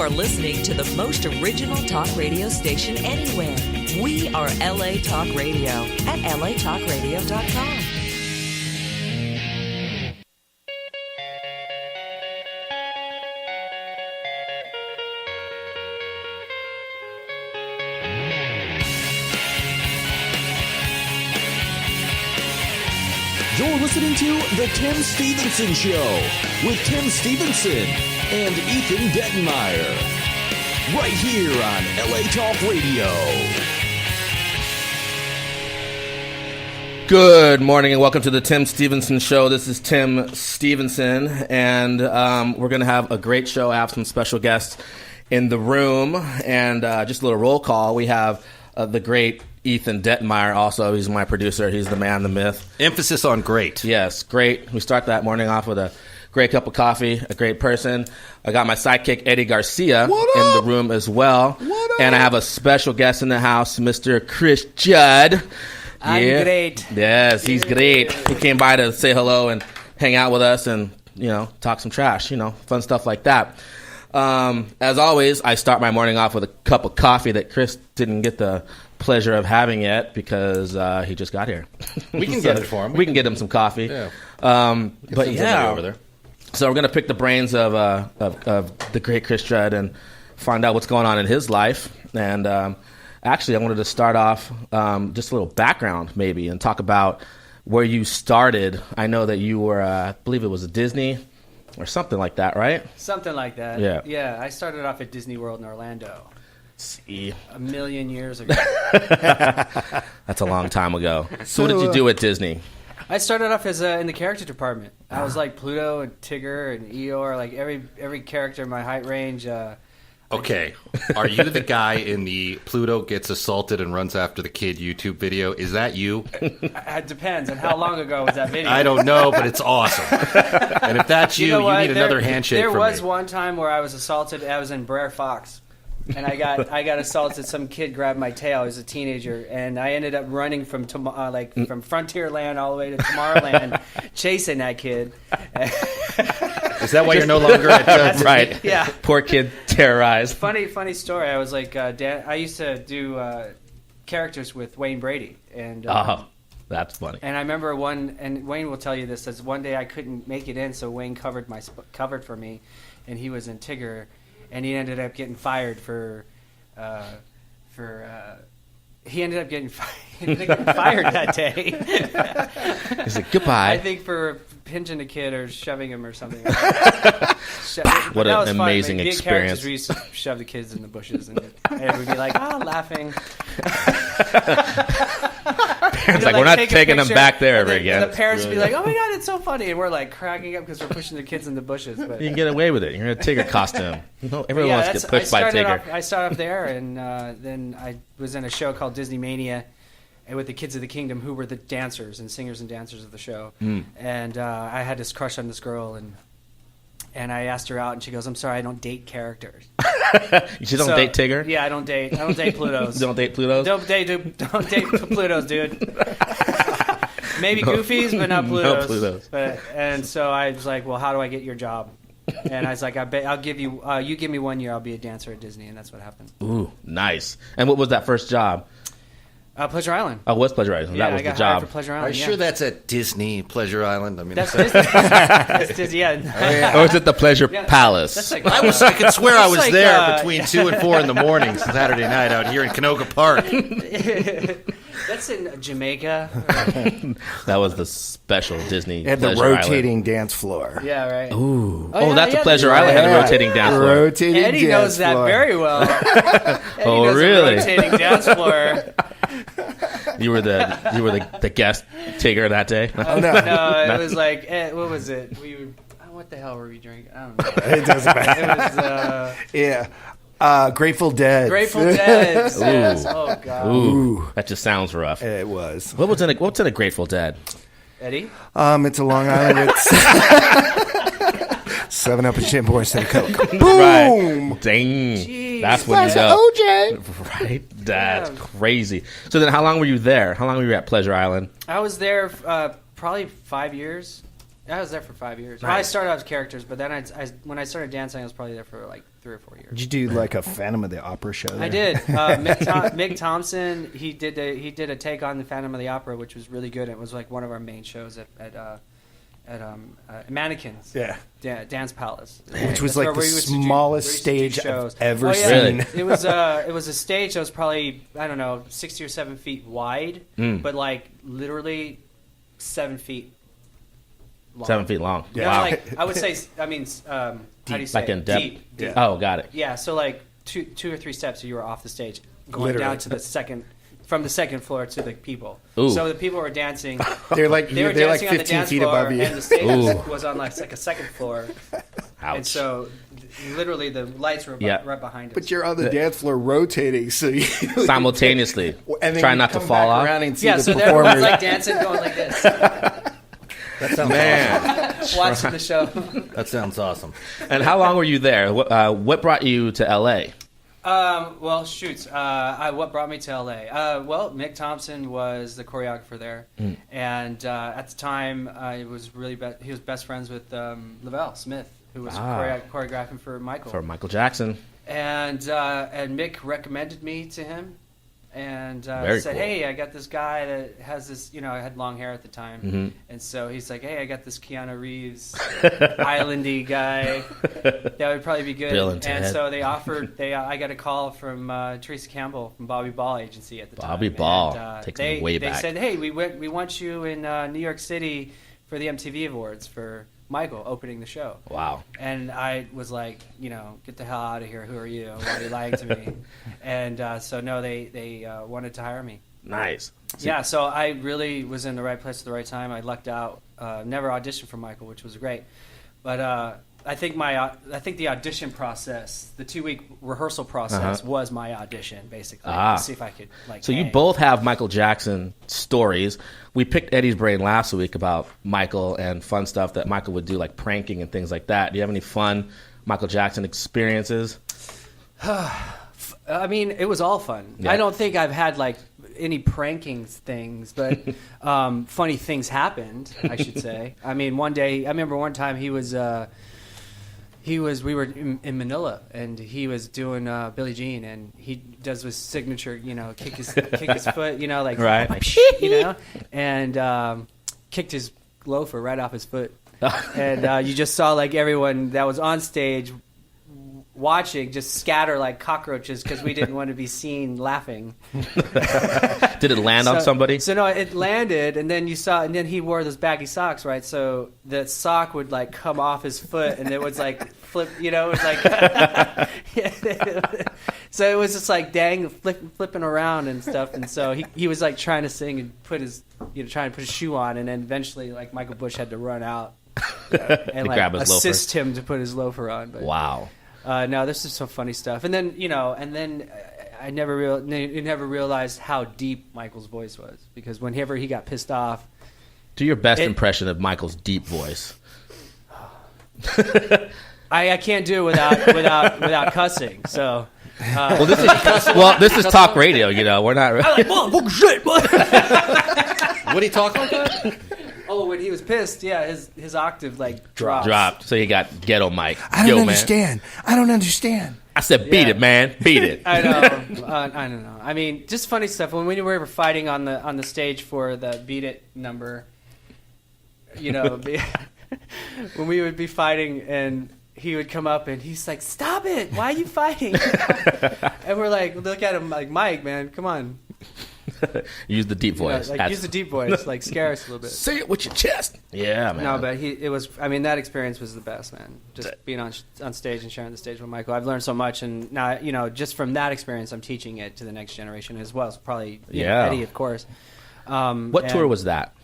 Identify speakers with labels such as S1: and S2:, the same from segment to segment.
S1: are listening to the most original talk radio station anywhere. We are LA Talk Radio at latalkradio.com.
S2: You're listening to The Tim Stevenson Show with Tim Stevenson and Ethan Dettenmeyer. Right here on LA Talk Radio.
S3: Good morning and welcome to The Tim Stevenson Show. This is Tim Stevenson, and we're going to have a great show. I have some special guests in the room, and just a little roll call. We have the great Ethan Dettenmeyer, also. He's my producer. He's the man, the myth.
S4: Emphasis on great.
S3: Yes, great. We start that morning off with a great cup of coffee, a great person. I got my sidekick, Eddie Garcia, in the room as well. And I have a special guest in the house, Mr. Cris Judd.
S5: I'm great.
S3: Yes, he's great. He came by to say hello and hang out with us and, talk some trash, fun stuff like that. As always, I start my morning off with a cup of coffee that Chris didn't get the pleasure of having yet because he just got here.
S4: We can get it for him.
S3: We can get him some coffee.
S4: Yeah.
S3: But yeah,
S4: over there.
S3: So we're gonna pick the brains of the great Cris Judd and find out what's going on in his life. And actually, I wanted to start off just a little background maybe and talk about where you started. I know that you were, I believe it was a Disney or something like that, right?
S5: Something like that.
S3: Yeah.
S5: Yeah, I started off at Disney World in Orlando.
S3: See,
S5: a million years ago.
S3: That's a long time ago. So what did you do at Disney?
S5: I started off as in the character department. I was like Pluto and Tigger and Eeyore, like every character in my height range.
S4: Okay, are you the guy in the Pluto gets assaulted and runs after the kid YouTube video? Is that you?
S5: It depends on how long ago was that video.
S4: I don't know, but it's awesome. And if that's you need another handshake from me.
S5: There was one time where I was assaulted. I was in Brer Fox. And I got assaulted. Some kid grabbed my tail. I was a teenager, and I ended up running from from Frontierland all the way to Tomorrowland, chasing that kid.
S4: Is that why you're no longer at
S3: right?
S5: Yeah.
S3: Poor kid, terrorized.
S5: Funny story. I was like, I used to do characters with Wayne Brady, and
S3: that's funny.
S5: And I remember and Wayne will tell you this. As one day I couldn't make it in, so Wayne covered for me, and he was in Tigger. And he ended up getting fired he ended up getting fired that day.
S3: He's like, goodbye.
S5: I think for pinching a kid or shoving him or something.
S3: What an amazing experience.
S5: We used to shove the kids in the bushes and we'd be like, laughing.
S3: It's like, we're not taking them back there ever again.
S5: And the parents would be like, oh my God, it's so funny. And we're like cracking up because we're pushing the kids in the bushes. But
S3: you can get away with it. You're in a Tigger costume. Everyone wants to get pushed by Tigger.
S5: I started off there, and then I was in a show called Disney Mania with the Kids of the Kingdom, who were the dancers and singers and dancers of the show. And I had this crush on this girl, and I asked her out, and she goes, I'm sorry, I don't date characters.
S3: You don't date Tigger?
S5: Yeah, I don't date Plutos.
S3: Don't date Plutos?
S5: Don't date Plutos, dude. Maybe Goofies, but not Plutos.
S3: No Plutos.
S5: And so I was like, well, how do I get your job? And I was like, I'll give you, you give me 1 year, I'll be a dancer at Disney. And that's what happened.
S3: Ooh, nice. And what was that first job?
S5: Pleasure Island.
S3: Oh, it was Pleasure Island.
S5: Yeah,
S3: that was
S5: I got
S3: the job.
S5: hired for Pleasure Island.
S4: Are you sure that's at Disney Pleasure Island? I mean,
S5: that's Disney. That's Disney, yeah.
S3: Or is it the Pleasure Palace?
S5: That's like,
S4: I could swear I was there between 2 and 4 in the morning Saturday night out here in Canoga Park.
S5: That's in Jamaica.
S3: That was the special Disney
S6: at the rotating dance floor.
S5: Yeah, right.
S3: Ooh. That's a Pleasure Island had a rotating dance floor.
S6: Rotating
S5: Eddie knows that very well. Eddie knows
S3: really?
S5: A rotating dance floor.
S3: You were the guest Tigger that day.
S5: No, it was like what was it? What the hell were we drinking? I don't know.
S6: It doesn't matter. It was Grateful Dead.
S5: Grateful Dead. Yes. Oh God.
S3: Ooh, that just sounds rough.
S6: It was.
S3: What's in a Grateful Dead?
S5: Eddie?
S6: It's a Long Island. It's 7-Up and Shit Boy instead of Coke. Boom!
S3: Right. Dang.
S5: Jeez.
S3: That's when you know.
S6: OJ.
S3: Right? That's crazy. So then how long were you there? How long were you at Pleasure Island?
S5: I was there probably 5 years. I was there for 5 years.
S3: Nice.
S5: Well, I started out as characters, but then when I started dancing, I was probably there for like 3 or 4 years.
S6: Did you do like a Phantom of the Opera show there?
S5: I did. Mick Thompson, he did a take on the Phantom of the Opera, which was really good. It was like one of our main shows at Mannequins.
S6: Yeah.
S5: Dance Palace.
S6: Which was
S5: That's
S6: like
S5: where
S6: the
S5: we used to do
S6: smallest stage
S5: shows.
S6: I've ever
S5: Oh, yeah.
S6: seen.
S3: Really?
S5: It was a stage that was probably, I don't know, 60 or 7 feet wide, but like literally 7 feet long.
S3: 7 feet long.
S5: Yeah,
S3: Wow.
S5: like I would say, I mean, how do you say
S3: Like in
S5: it?
S3: depth?
S5: Deep.
S6: Yeah.
S3: Oh, got it.
S5: Yeah, so like two or three steps, you were off the stage, going
S6: Literally.
S5: down to the second, from the second floor to the people.
S3: Ooh.
S5: So the people were dancing.
S6: They're like
S5: They were
S6: they're like
S5: dancing on the
S6: 15
S5: dance
S6: feet
S5: floor,
S6: above you.
S5: and the stage
S3: Ooh.
S5: was on like a second floor.
S3: Ouch.
S5: And so, literally, the lights were
S3: Yeah.
S5: right behind us.
S6: But you're on the dance floor rotating, so you
S3: Simultaneously.
S6: and then
S3: Try
S6: you
S3: not to
S6: come
S3: fall
S6: back
S3: off.
S6: around and see
S5: yeah,
S6: the
S5: so everyone's
S6: performers.
S5: like dancing, going like this,
S4: That sounds
S3: Man.
S5: watching the show.
S4: awesome. That sounds awesome.
S3: And how long were you there? What brought you to L.A.?
S5: Well, shoots. What brought me to LA? Well, Mick Thompson was the choreographer there, and at the time, he was he was best friends with Lavelle Smith, who was choreographing for Michael.
S3: For Michael Jackson.
S5: And Mick recommended me to him, and
S3: Very
S5: said,
S3: cool.
S5: "Hey, I got this guy that has this. I had long hair at the time,
S3: Mm-hmm.
S5: and so he's like, hey, I got this Keanu Reeves, islandy guy that would probably be good."
S3: Bill and Ted.
S5: so they offered. I got a call from Teresa Campbell from Bobby Ball Agency at the time.
S3: Bobby Ball.
S5: And,
S3: Takes me way back.
S5: They said, "Hey, we want you in New York City for the MTV Awards for Michael opening the show."
S3: Wow.
S5: And I was like, get the hell out of here. Who are you? Why are you lying to me? And so, no, they wanted to hire me.
S3: Nice.
S5: Yeah, so I really was in the right place at the right time. I lucked out. Never auditioned for Michael, which was great. But I think the audition process, the 2-week rehearsal process, was my audition, basically. To see if I could,
S3: So you both have Michael Jackson stories. We picked Eddie's brain last week about Michael and fun stuff that Michael would do, like pranking and things like that. Do you have any fun Michael Jackson experiences?
S5: I mean, it was all fun.
S3: Yeah.
S5: I don't think I've had like any pranking things, but funny things happened, I should say. I mean, I remember one time we were in Manila, and he was doing Billie Jean, and he does his signature, kick his foot, like,
S3: Right.
S5: and kicked his loafer right off his foot. And you just saw like everyone that was on stage watching just scatter like cockroaches because we didn't want to be seen laughing.
S3: Did it land on somebody?
S5: So no, it landed, and then and then he wore those baggy socks, right? So the sock would like come off his foot, and it was like flip, it was like. So it was just like flipping around and stuff, and so he was like trying to sing and trying to put his shoe on, and then eventually like Michael Bush had to run out and like
S3: grab his
S5: assist him to put his loafer on. But,
S3: Wow.
S5: no, this is some funny stuff. And then, I never realized how deep Michael's voice was, because whenever he got pissed off,
S3: Do your best impression of Michael's deep voice.
S5: I can't do it without cussing. So,
S3: This is talk radio. We're not.
S5: I'm like, motherfucker, shit,
S4: What are you talking about?
S5: Oh, when he was pissed, yeah, his octave like
S3: Dropped. So you got ghetto Mike.
S6: I don't
S3: Man.
S6: understand. I don't understand.
S3: I said, beat it, man. Beat it.
S5: I know. I don't know. I mean, just funny stuff. When we were fighting on the stage for the Beat It number, when we would be fighting and he would come up and he's like, "Stop it! Why are you fighting?" And we're like, look at him like, "Mike, man, come on."
S3: Use the deep voice.
S5: Use the deep voice, like scare us a little bit.
S3: Say it with your chest. Yeah, man.
S5: No, but that experience was the best, man. Just being on stage and sharing the stage with Michael. I've learned so much, and now, just from that experience, I'm teaching it to the next generation as well as probably Eddie, of course.
S3: What tour was that?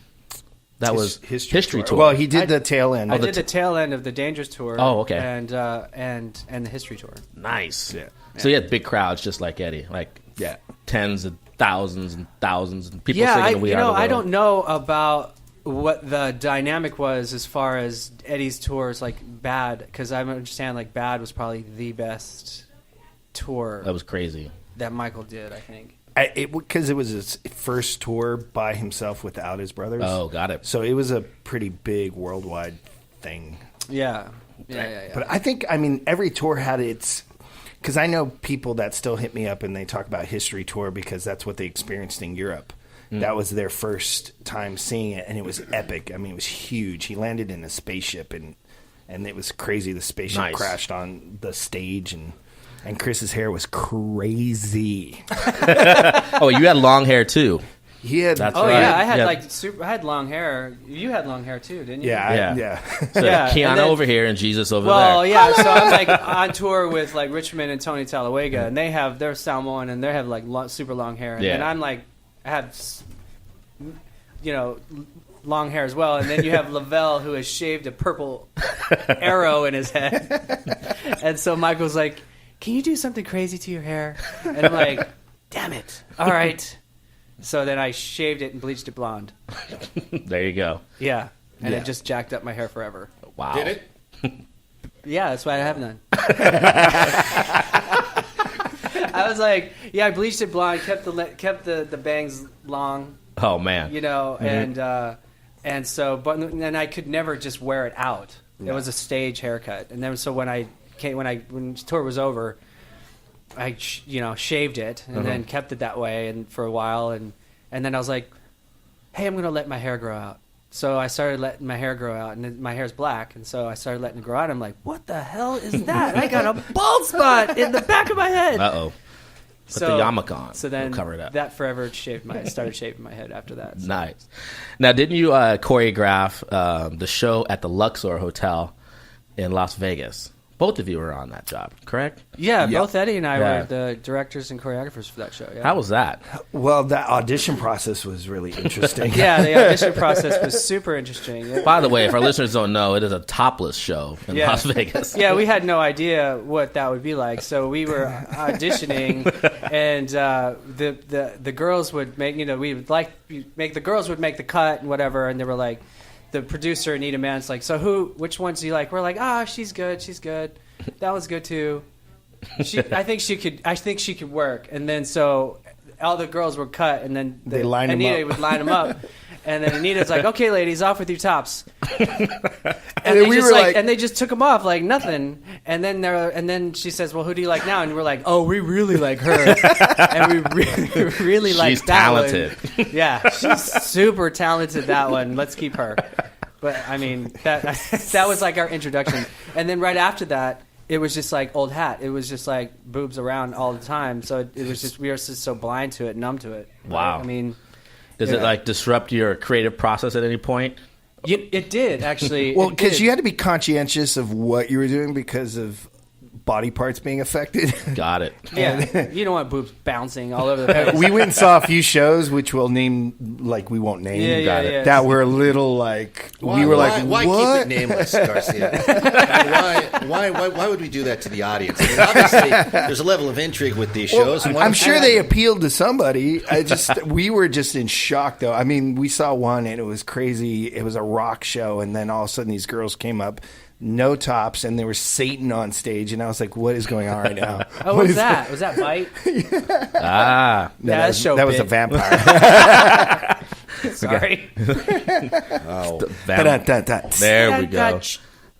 S3: That was History Tour.
S6: Well, he did the tail end.
S5: I did the tail end of the Dangerous Tour.
S3: Oh, okay.
S5: And the History Tour.
S3: Nice. Yeah. So you had big crowds just like Eddie, like tens of thousands and thousands and people singing "We Are the World."
S5: I don't know about what the dynamic was as far as Eddie's tours, like Bad, because I understand like Bad was probably the best tour
S3: That was crazy.
S5: that Michael did, I think.
S6: Because it was his first tour by himself without his brothers.
S3: Oh, got it.
S6: So it was a pretty big worldwide thing.
S5: Yeah.
S6: But I think, I mean, every tour had its... Because I know people that still hit me up and they talk about History Tour because that's what they experienced in Europe. That was their first time seeing it, and it was epic. I mean, it was huge. He landed in a spaceship, and it was crazy. The spaceship crashed on the stage, and Chris's hair was crazy.
S3: Oh, you had long hair too.
S6: He had.
S3: That's
S5: Oh
S3: right.
S5: yeah, I had
S3: Yeah.
S5: I had long hair. You had long hair too, didn't you?
S6: Yeah.
S3: So
S5: Yeah,
S3: Keanu
S5: and then-
S3: over here and Jesus over
S5: Well,
S3: there.
S5: yeah. So I'm like on tour with like Richmond and Tony Talladega, and they have their Samoan and they have like super long hair, and then I'm like I have long hair as well, and then you have Lavelle who has shaved a purple arrow in his head, and so Michael's like, "Can you do something crazy to your hair?" And I'm like, "Damn it! All right." So then I shaved it and bleached it blonde.
S3: There you go.
S5: Yeah, and it just jacked up my hair forever.
S3: Wow.
S4: Did it?
S5: Yeah, that's why I have none. I was like, yeah, I bleached it blonde, kept the bangs long,
S3: Oh man.
S5: and so, but then I could never just wear it out. It was a stage haircut, and then so when the tour was over, I shaved it and then kept it that way and for a while, and then I was like, hey, I'm gonna let my hair grow out. So I started letting my hair grow out, and then my hair's black, and so I started letting it grow out. I'm like, what the hell is that? I got a bald spot in the back of my head.
S3: Uh-oh. Put the yarmulke on.
S5: So then
S3: We'll cover it up.
S5: that forever started shaving my head after that. So.
S3: Nice. Now, didn't you choreograph the show at the Luxor Hotel in Las Vegas? Both of you were on that job, correct?
S5: Yeah, both Eddie and I
S3: Yeah.
S5: were the directors and choreographers for that show. Yeah.
S3: How was that?
S6: Well, that audition process was really interesting.
S5: Yeah, the audition process was super interesting.
S3: By the way, if our listeners don't know, it is a topless show in
S5: Yeah.
S3: Las Vegas.
S5: Yeah, we had no idea what that would be like. So we were auditioning, and the girls would make the girls would make the cut and whatever, and they were like, the producer Anita Mann's like, so which ones do you like? We're like, she's good, that one's good too. I think she could work, and then so all the girls were cut, and then
S6: They line 'em
S5: Anita
S6: up.
S5: would line them up. And then Anita's like, "Okay, ladies, off with your tops." And
S6: then
S5: they
S6: we
S5: just
S6: were
S5: like,
S6: like-
S5: and they just took them off like nothing. And then she says, "Well, who do you like now?" And we're like, "Oh, we really like her, and we really like
S3: She's
S5: that
S3: talented.
S5: one." Yeah, she's super talented. That one, let's keep her. But I mean, that was like our introduction. And then right after that, it was just like old hat. It was just like boobs around all the time. So it was just, we were just so blind to it, numb to it.
S3: Wow.
S5: Right? I mean,
S3: Does it like disrupt your creative process at any point?
S5: it did actually.
S6: Well,
S5: It
S6: because
S5: did.
S6: you had to be conscientious of what you were doing because of body parts being affected.
S3: Got it.
S5: Yeah, you don't want boobs bouncing all over the place.
S6: We went and saw a few shows, which we'll name, like we won't name,
S5: Yeah.
S6: that were a little like,
S4: Why
S6: what?
S4: keep it nameless, Garcia? why would we do that to the audience? I mean, obviously, there's a level of intrigue with these shows. and
S6: I'm sure they appealed to somebody. We were just in shock, though. I mean, we saw one and it was crazy. It was a rock show, and then all of a sudden these girls came up, no tops, and there was Satan on stage, and I was like, "What is going on right now?"
S5: Oh, what was that? Was that Bite?
S3: Ah.
S5: Yeah, that show
S6: that was
S5: bit.
S6: a vampire.
S5: Sorry.
S3: Oh.
S6: Da-da-da-da.
S3: There we go.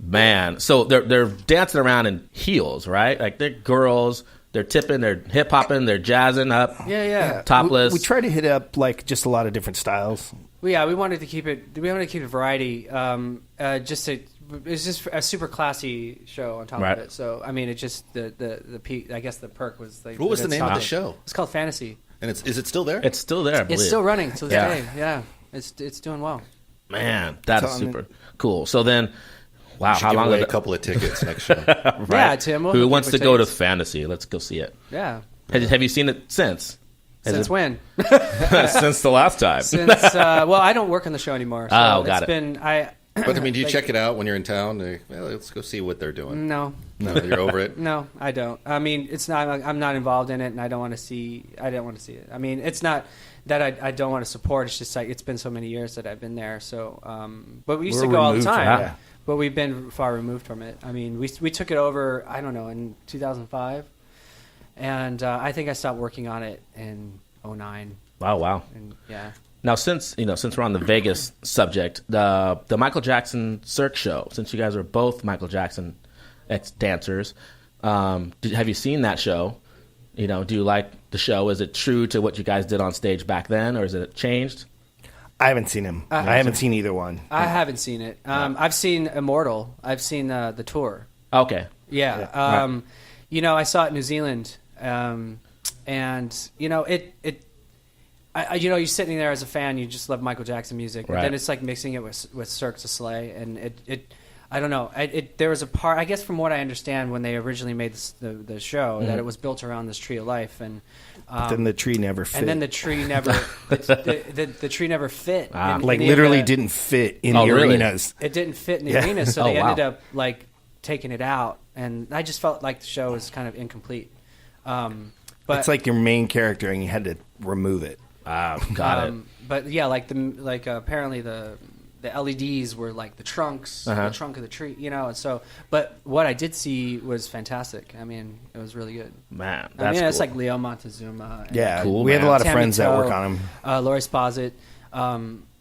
S3: Man, so they're dancing around in heels, right? Like they're girls, they're tipping, they're hip hopping, they're jazzing up,
S5: Yeah.
S3: topless.
S6: We try to hit up like just a lot of different styles.
S5: Well, yeah, we wanted to keep it. We wanted to keep it variety. It's just a super classy show on top
S3: Right.
S5: of it. So I mean, it just the peak. I guess the perk was like.
S4: What was the name of the
S5: top.
S4: show?
S5: It's called Fantasy.
S4: And is it still there?
S3: It's still there, I believe.
S5: It's still running to this
S3: Yeah.
S5: day. Yeah, it's doing well.
S3: Man, that is
S6: Tom,
S3: super cool. So then, wow,
S4: Should
S3: how
S4: give
S3: long
S4: away
S3: ago?
S4: a couple of tickets next show.
S3: Right.
S5: Yeah, Tim, we'll hook
S3: Who
S5: you
S3: wants
S5: up
S3: to
S5: with
S3: go to
S5: tickets.
S3: Fantasy? Let's go see it.
S5: Yeah.
S3: Have you seen it since?
S5: Since when?
S3: Since the last time.
S5: Since well, I don't work on the show anymore. So
S3: Oh, got
S5: it's
S3: it.
S5: been
S4: But I mean, do you
S5: Like-
S4: check it out when you're in town? Well, let's go see what they're doing.
S5: No,
S4: No, you're over it.
S5: no, I don't. I mean, it's not. I'm not involved in it, and I don't want to see. I don't want to see it. I mean, it's not that I don't want to support. It's just like it's been so many years that I've been there. So, but we used
S6: We're
S5: to go all the
S6: removed from
S5: time.
S6: it.
S5: But we've been far removed from it. I mean, we took it over. I don't know, in 2005, and I think I stopped working on it in 09.
S3: Wow.
S5: And yeah.
S3: Now, since we're on the Vegas subject, the Michael Jackson Cirque show, since you guys are both Michael Jackson ex-dancers, have you seen that show? Do you like the show? Is it true to what you guys did on stage back then, or is it changed?
S6: I haven't seen him. I haven't seen either one.
S5: I haven't seen it. I've seen Immortal. I've seen the tour.
S3: Okay.
S5: Yeah.
S3: Right.
S5: I saw it in New Zealand, and you're sitting there as a fan, you just love Michael Jackson music, but
S3: Right.
S5: then it's like mixing it with Cirque du Soleil, and I don't know. There was a part, I guess, from what I understand, when they originally made the show, that it was built around this tree of life, and
S6: But then the tree never fit.
S5: and then the tree never the tree never fit.
S6: like literally didn't fit in the
S3: really?
S6: arenas.
S5: It didn't fit in the arenas, so
S3: Oh,
S5: they
S3: wow.
S5: ended up like taking it out, and I just felt like the show was kind of incomplete. But
S6: It's like your main character, and you had to remove it.
S3: Got it.
S5: But yeah, apparently the LEDs were like the trunks, the trunk of the tree, and so. But what I did see was fantastic. I mean, it was really good.
S3: Man,
S5: I mean,
S3: that's
S5: it's
S3: cool.
S5: like Leo Montezuma. And
S6: Yeah,
S3: Cool,
S6: we have a
S3: man.
S6: lot of
S5: Tammy
S6: friends that
S5: Toe,
S6: work on him.
S5: Laurie Sposett.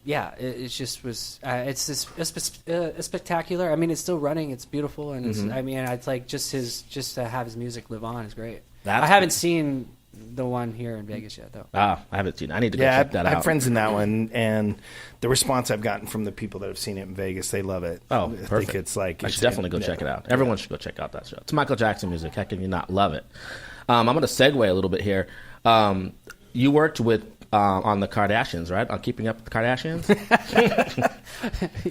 S5: It just was. It's spectacular. I mean, it's still running. It's beautiful, and it's like just to have his music live on is great.
S3: That's
S5: I haven't seen the one here in Vegas yet, though.
S3: I haven't seen it. I need to go
S6: Yeah,
S3: check that
S6: I
S3: out.
S6: have friends in that one, and the response I've gotten from the people that have seen it in Vegas, they love it.
S3: Oh,
S6: I
S3: perfect.
S6: think it's like
S3: I should definitely go check it out. Everyone should go check out that show. It's Michael Jackson music. How can you not love it? I'm going to segue a little bit here. You worked with on the Kardashians, right? On Keeping Up with the Kardashians?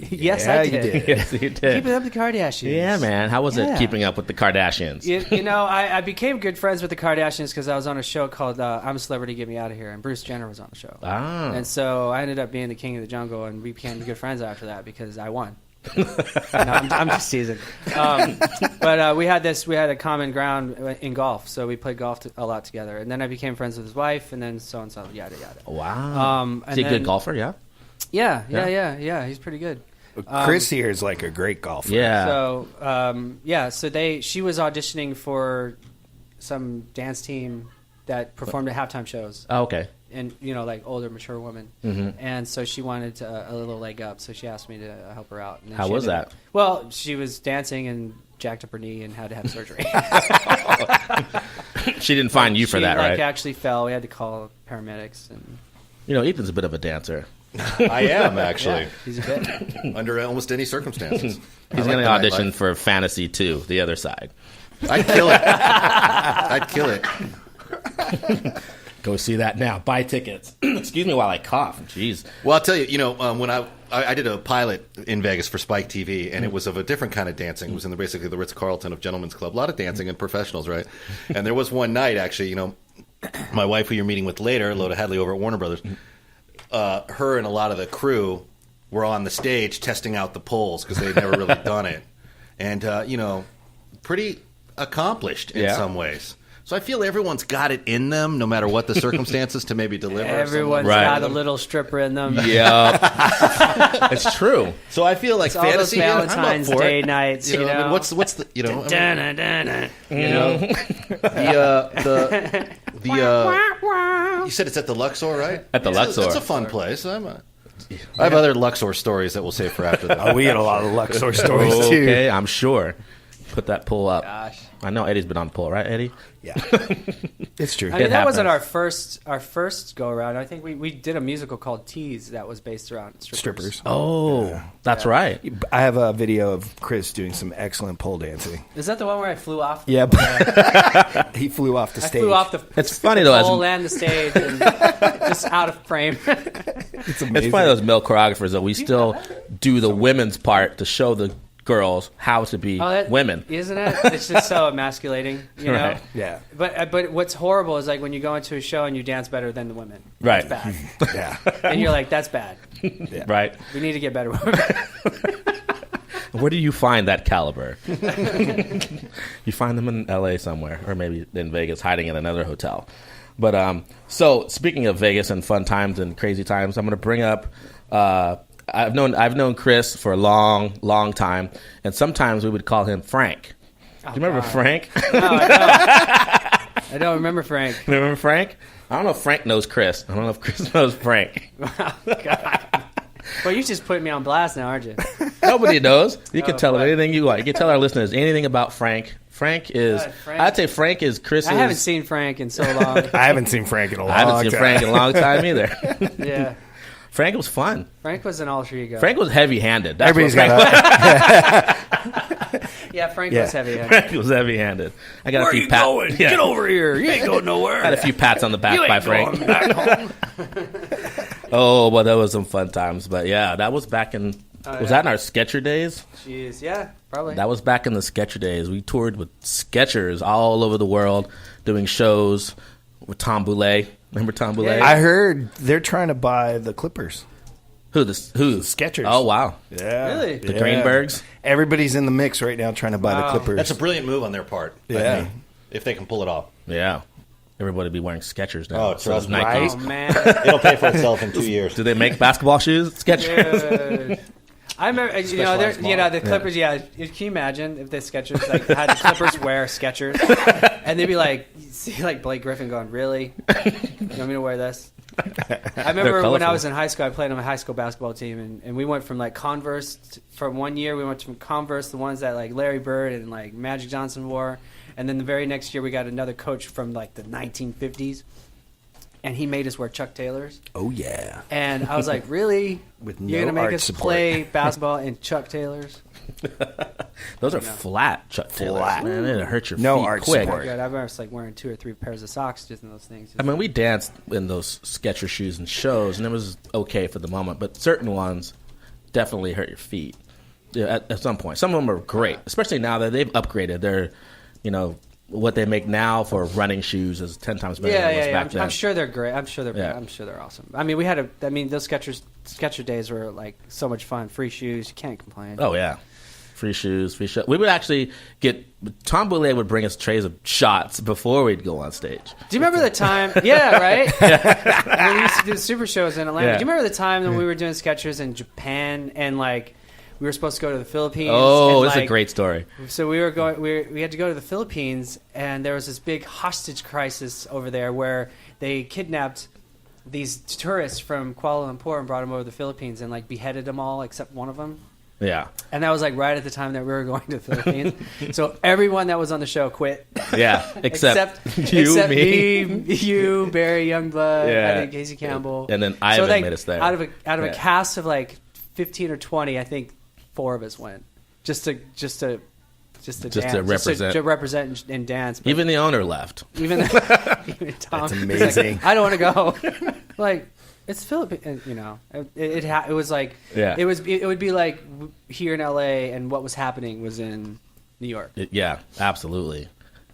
S5: Yes,
S6: Yeah,
S5: I
S6: you
S5: did.
S6: did.
S3: Yes, you did.
S5: Keeping Up with the Kardashians.
S3: Yeah, man. How was it
S5: Yeah.
S3: keeping up with the Kardashians?
S5: I became good friends with the Kardashians because I was on a show called I'm a Celebrity, Get Me Out of Here, and Bruce Jenner was on the show.
S3: Ah.
S5: And so I ended up being the king of the jungle, and we became good friends after that because I won. No, I'm just teasing. But we had a common ground in golf, so we played golf a lot together. And then I became friends with his wife, and then so and so, yada yada.
S3: Wow.
S5: And
S3: Is he a
S5: then-
S3: good golfer? Yeah.
S5: Yeah. He's pretty good.
S6: Chris here is like a great golfer.
S3: Yeah.
S5: So she was auditioning for some dance team that performed at halftime shows.
S3: Oh, okay.
S5: And like older, mature woman, and so she wanted a little leg up, so she asked me to help her out. And then
S3: How
S5: she
S3: was
S5: ended
S3: that?
S5: Well, she was dancing and jacked up her knee and had to have surgery.
S3: She didn't find you for
S5: She,
S3: that, right?
S5: Actually fell. We had to call paramedics, and
S3: Ethan's a bit of a dancer.
S4: I am actually
S5: he's a bit.
S4: under almost any circumstances.
S3: He's going to audition for Fantasy 2, The Other Side.
S4: I'd kill it. I'd kill it.
S3: Go see that now. Buy tickets. Excuse me while I cough. Jeez.
S4: Well, I'll tell you, when I did a pilot in Vegas for Spike TV, and it was of a different kind of dancing. It was in basically the Ritz-Carlton of Gentlemen's Club. A lot of dancing and professionals, right? And there was one night, actually, my wife, who you're meeting with later, Loda Hadley over at Warner Brothers, her and a lot of the crew were on the stage testing out the poles because they'd never really done it. And, pretty accomplished in some ways. So I feel everyone's got it in them, no matter what the circumstances, to maybe deliver.
S5: Everyone's
S3: Right.
S5: got a little stripper in them.
S3: Yeah. It's true.
S4: So I feel like
S5: All those
S4: fantasy. I'm up
S5: Valentine's
S4: for
S5: Day
S4: it.
S5: nights,
S4: I mean, what's the you said it's at the Luxor, right?
S3: At the Luxor.
S4: It's a fun place. I have other Luxor stories that we'll save for after that.
S6: Oh, we had a lot of Luxor stories too.
S3: Okay, I'm sure. Put that pull up.
S5: Gosh.
S3: I know Eddie's been on the pull, right, Eddie?
S6: Yeah, it's true.
S5: I mean,
S3: It
S5: that wasn't
S3: happens.
S5: our first go around. I think we did a musical called Tease that was based around strippers.
S3: Oh, that's right.
S6: I have a video of Chris doing some excellent pole dancing.
S5: Is that the one where I flew off?
S6: Yep. He flew off the
S5: I
S6: stage.
S5: flew off the
S3: It's funny, though, as-
S5: pole and the stage, and just out of frame.
S6: It's
S3: It's
S6: amazing.
S3: funny, those male choreographers, that we still do the women's part to show the girls how to be women.
S5: Isn't it? It's just so emasculating, you know.
S3: Right.
S6: Yeah.
S5: But what's horrible is like when you go into a show and you dance better than the women.
S3: Right.
S5: That's bad.
S6: Yeah.
S5: And you're like, that's bad.
S3: Right.
S5: We need to get better women.
S3: Where do you find that caliber? You find them in L.A. somewhere, or maybe in Vegas, hiding in another hotel. But so speaking of Vegas and fun times and crazy times, I'm going to bring up. I've known Chris for a long time, and sometimes we would call him Frank. Do you remember Frank?
S5: No, I don't. I don't remember Frank.
S3: Remember Frank? I don't know if Frank knows Chris. I don't know if Chris knows Frank.
S5: Well, you just put me on blast now, aren't you?
S3: Nobody knows. You can tell them
S5: but-
S3: anything you want. You can tell our listeners anything about Frank. Frank is.
S5: Frank.
S3: I'd say Frank is Chris's.
S5: I haven't seen Frank in so long.
S6: I haven't seen Frank in a long
S3: I
S6: time.
S3: haven't seen Frank in a long time either.
S5: Yeah.
S3: Frank was fun.
S5: Frank was an alter ego.
S3: Frank was heavy-handed. That's
S6: Everybody's
S3: what Frank
S6: got
S5: Yeah, Frank
S6: Yeah.
S5: was heavy.
S3: Frank was heavy-handed. I got a few pats. Yeah.
S6: Get over here. You ain't going nowhere.
S3: I had a few pats on the back by Frank. Oh, well, that was some fun times. But yeah, that was back in. Was that in our Sketcher days?
S5: Jeez, yeah, probably.
S3: That was back in the Sketcher days. We toured with Sketchers all over the world, doing shows with Tom Boulay. Remember Tom Boulay?
S5: Yeah.
S6: I heard they're trying to buy the Clippers.
S3: Who?
S6: Skechers.
S3: Oh, wow.
S6: Yeah.
S5: Really?
S3: The Greenbergs?
S6: Everybody's in the mix right now trying to buy the Clippers.
S4: That's a brilliant move on their part. I
S6: Yeah.
S4: think, if they can pull it off.
S3: Yeah. Everybody be wearing Skechers now.
S4: Oh, trust me.
S3: Nikes.
S5: Oh, man.
S4: It'll pay for itself in 2 years.
S3: Do they make basketball shoes? Skechers?
S5: Dude. I remember, the Clippers. Yeah, can you imagine if the Skechers like had the Clippers wear Skechers, and they'd be like, you see, like Blake Griffin going, "Really? You want me to wear this?" I remember when I was in high school, I played on my high school basketball team, and we went from like Converse. From 1 year, we went from Converse, the ones that like Larry Bird and like Magic Johnson wore, and then the very next year, we got another coach from like the 1950s. And he made us wear Chuck Taylors.
S6: Oh, yeah.
S5: And I was like, really?
S6: With
S5: You're
S6: no
S5: going to make
S6: art
S5: us
S6: support.
S5: play basketball in Chuck Taylors?
S3: Those are flat Chuck Taylors.
S6: Flat.
S3: Man, it'll hurt your
S6: No
S3: feet
S6: art
S3: quick.
S6: support.
S5: God, I remember like wearing 2 or 3 pairs of socks just in those things.
S3: I mean, we danced in those Sketcher shoes and shows, and it was okay for the moment. But certain ones definitely hurt your feet at some point. Some of them are great, especially now that they've upgraded. They're, what they make now for running shoes is 10 times better than it was back then.
S5: I'm sure they're great. I'm sure they're
S3: Yeah.
S5: I'm sure they're awesome. I mean, those Sketcher days were like so much fun. Free shoes, you can't complain.
S3: Oh, yeah. Free shoes, free shots. We would actually Tom Boulay would bring us trays of shots before we'd go on stage.
S5: Do you remember the time? Yeah, right? When we used to do super shows in Atlanta.
S3: Yeah.
S5: Do you remember the time when we were doing Skechers in Japan and like we were supposed to go to the Philippines?
S3: Oh,
S5: and,
S3: this is a
S5: like,
S3: great story.
S5: So we had to go to the Philippines, and there was this big hostage crisis over there where they kidnapped these tourists from Kuala Lumpur and brought them over to the Philippines and like beheaded them all except one of them.
S3: Yeah.
S5: And that was like right at the time that we were going to the Philippines. So everyone that was on the show quit.
S3: Yeah, except you,
S5: except
S3: me.
S5: you, Barry Youngblood,
S3: Yeah.
S5: I think Casey Campbell,
S3: And then Ivan
S5: like,
S3: made us there.
S5: Out of a
S3: Yeah.
S5: cast of like 15 or 20, I think 4 of us went just to dance,
S3: represent.
S5: to represent and dance. But
S3: Even the owner left.
S5: even Tom,
S6: That's
S5: he's
S6: amazing.
S5: Like, I don't want to go. Like it's Philippines, it was like
S3: Yeah.
S5: it would be like here in LA, and what was happening was in New York.
S3: Yeah, absolutely.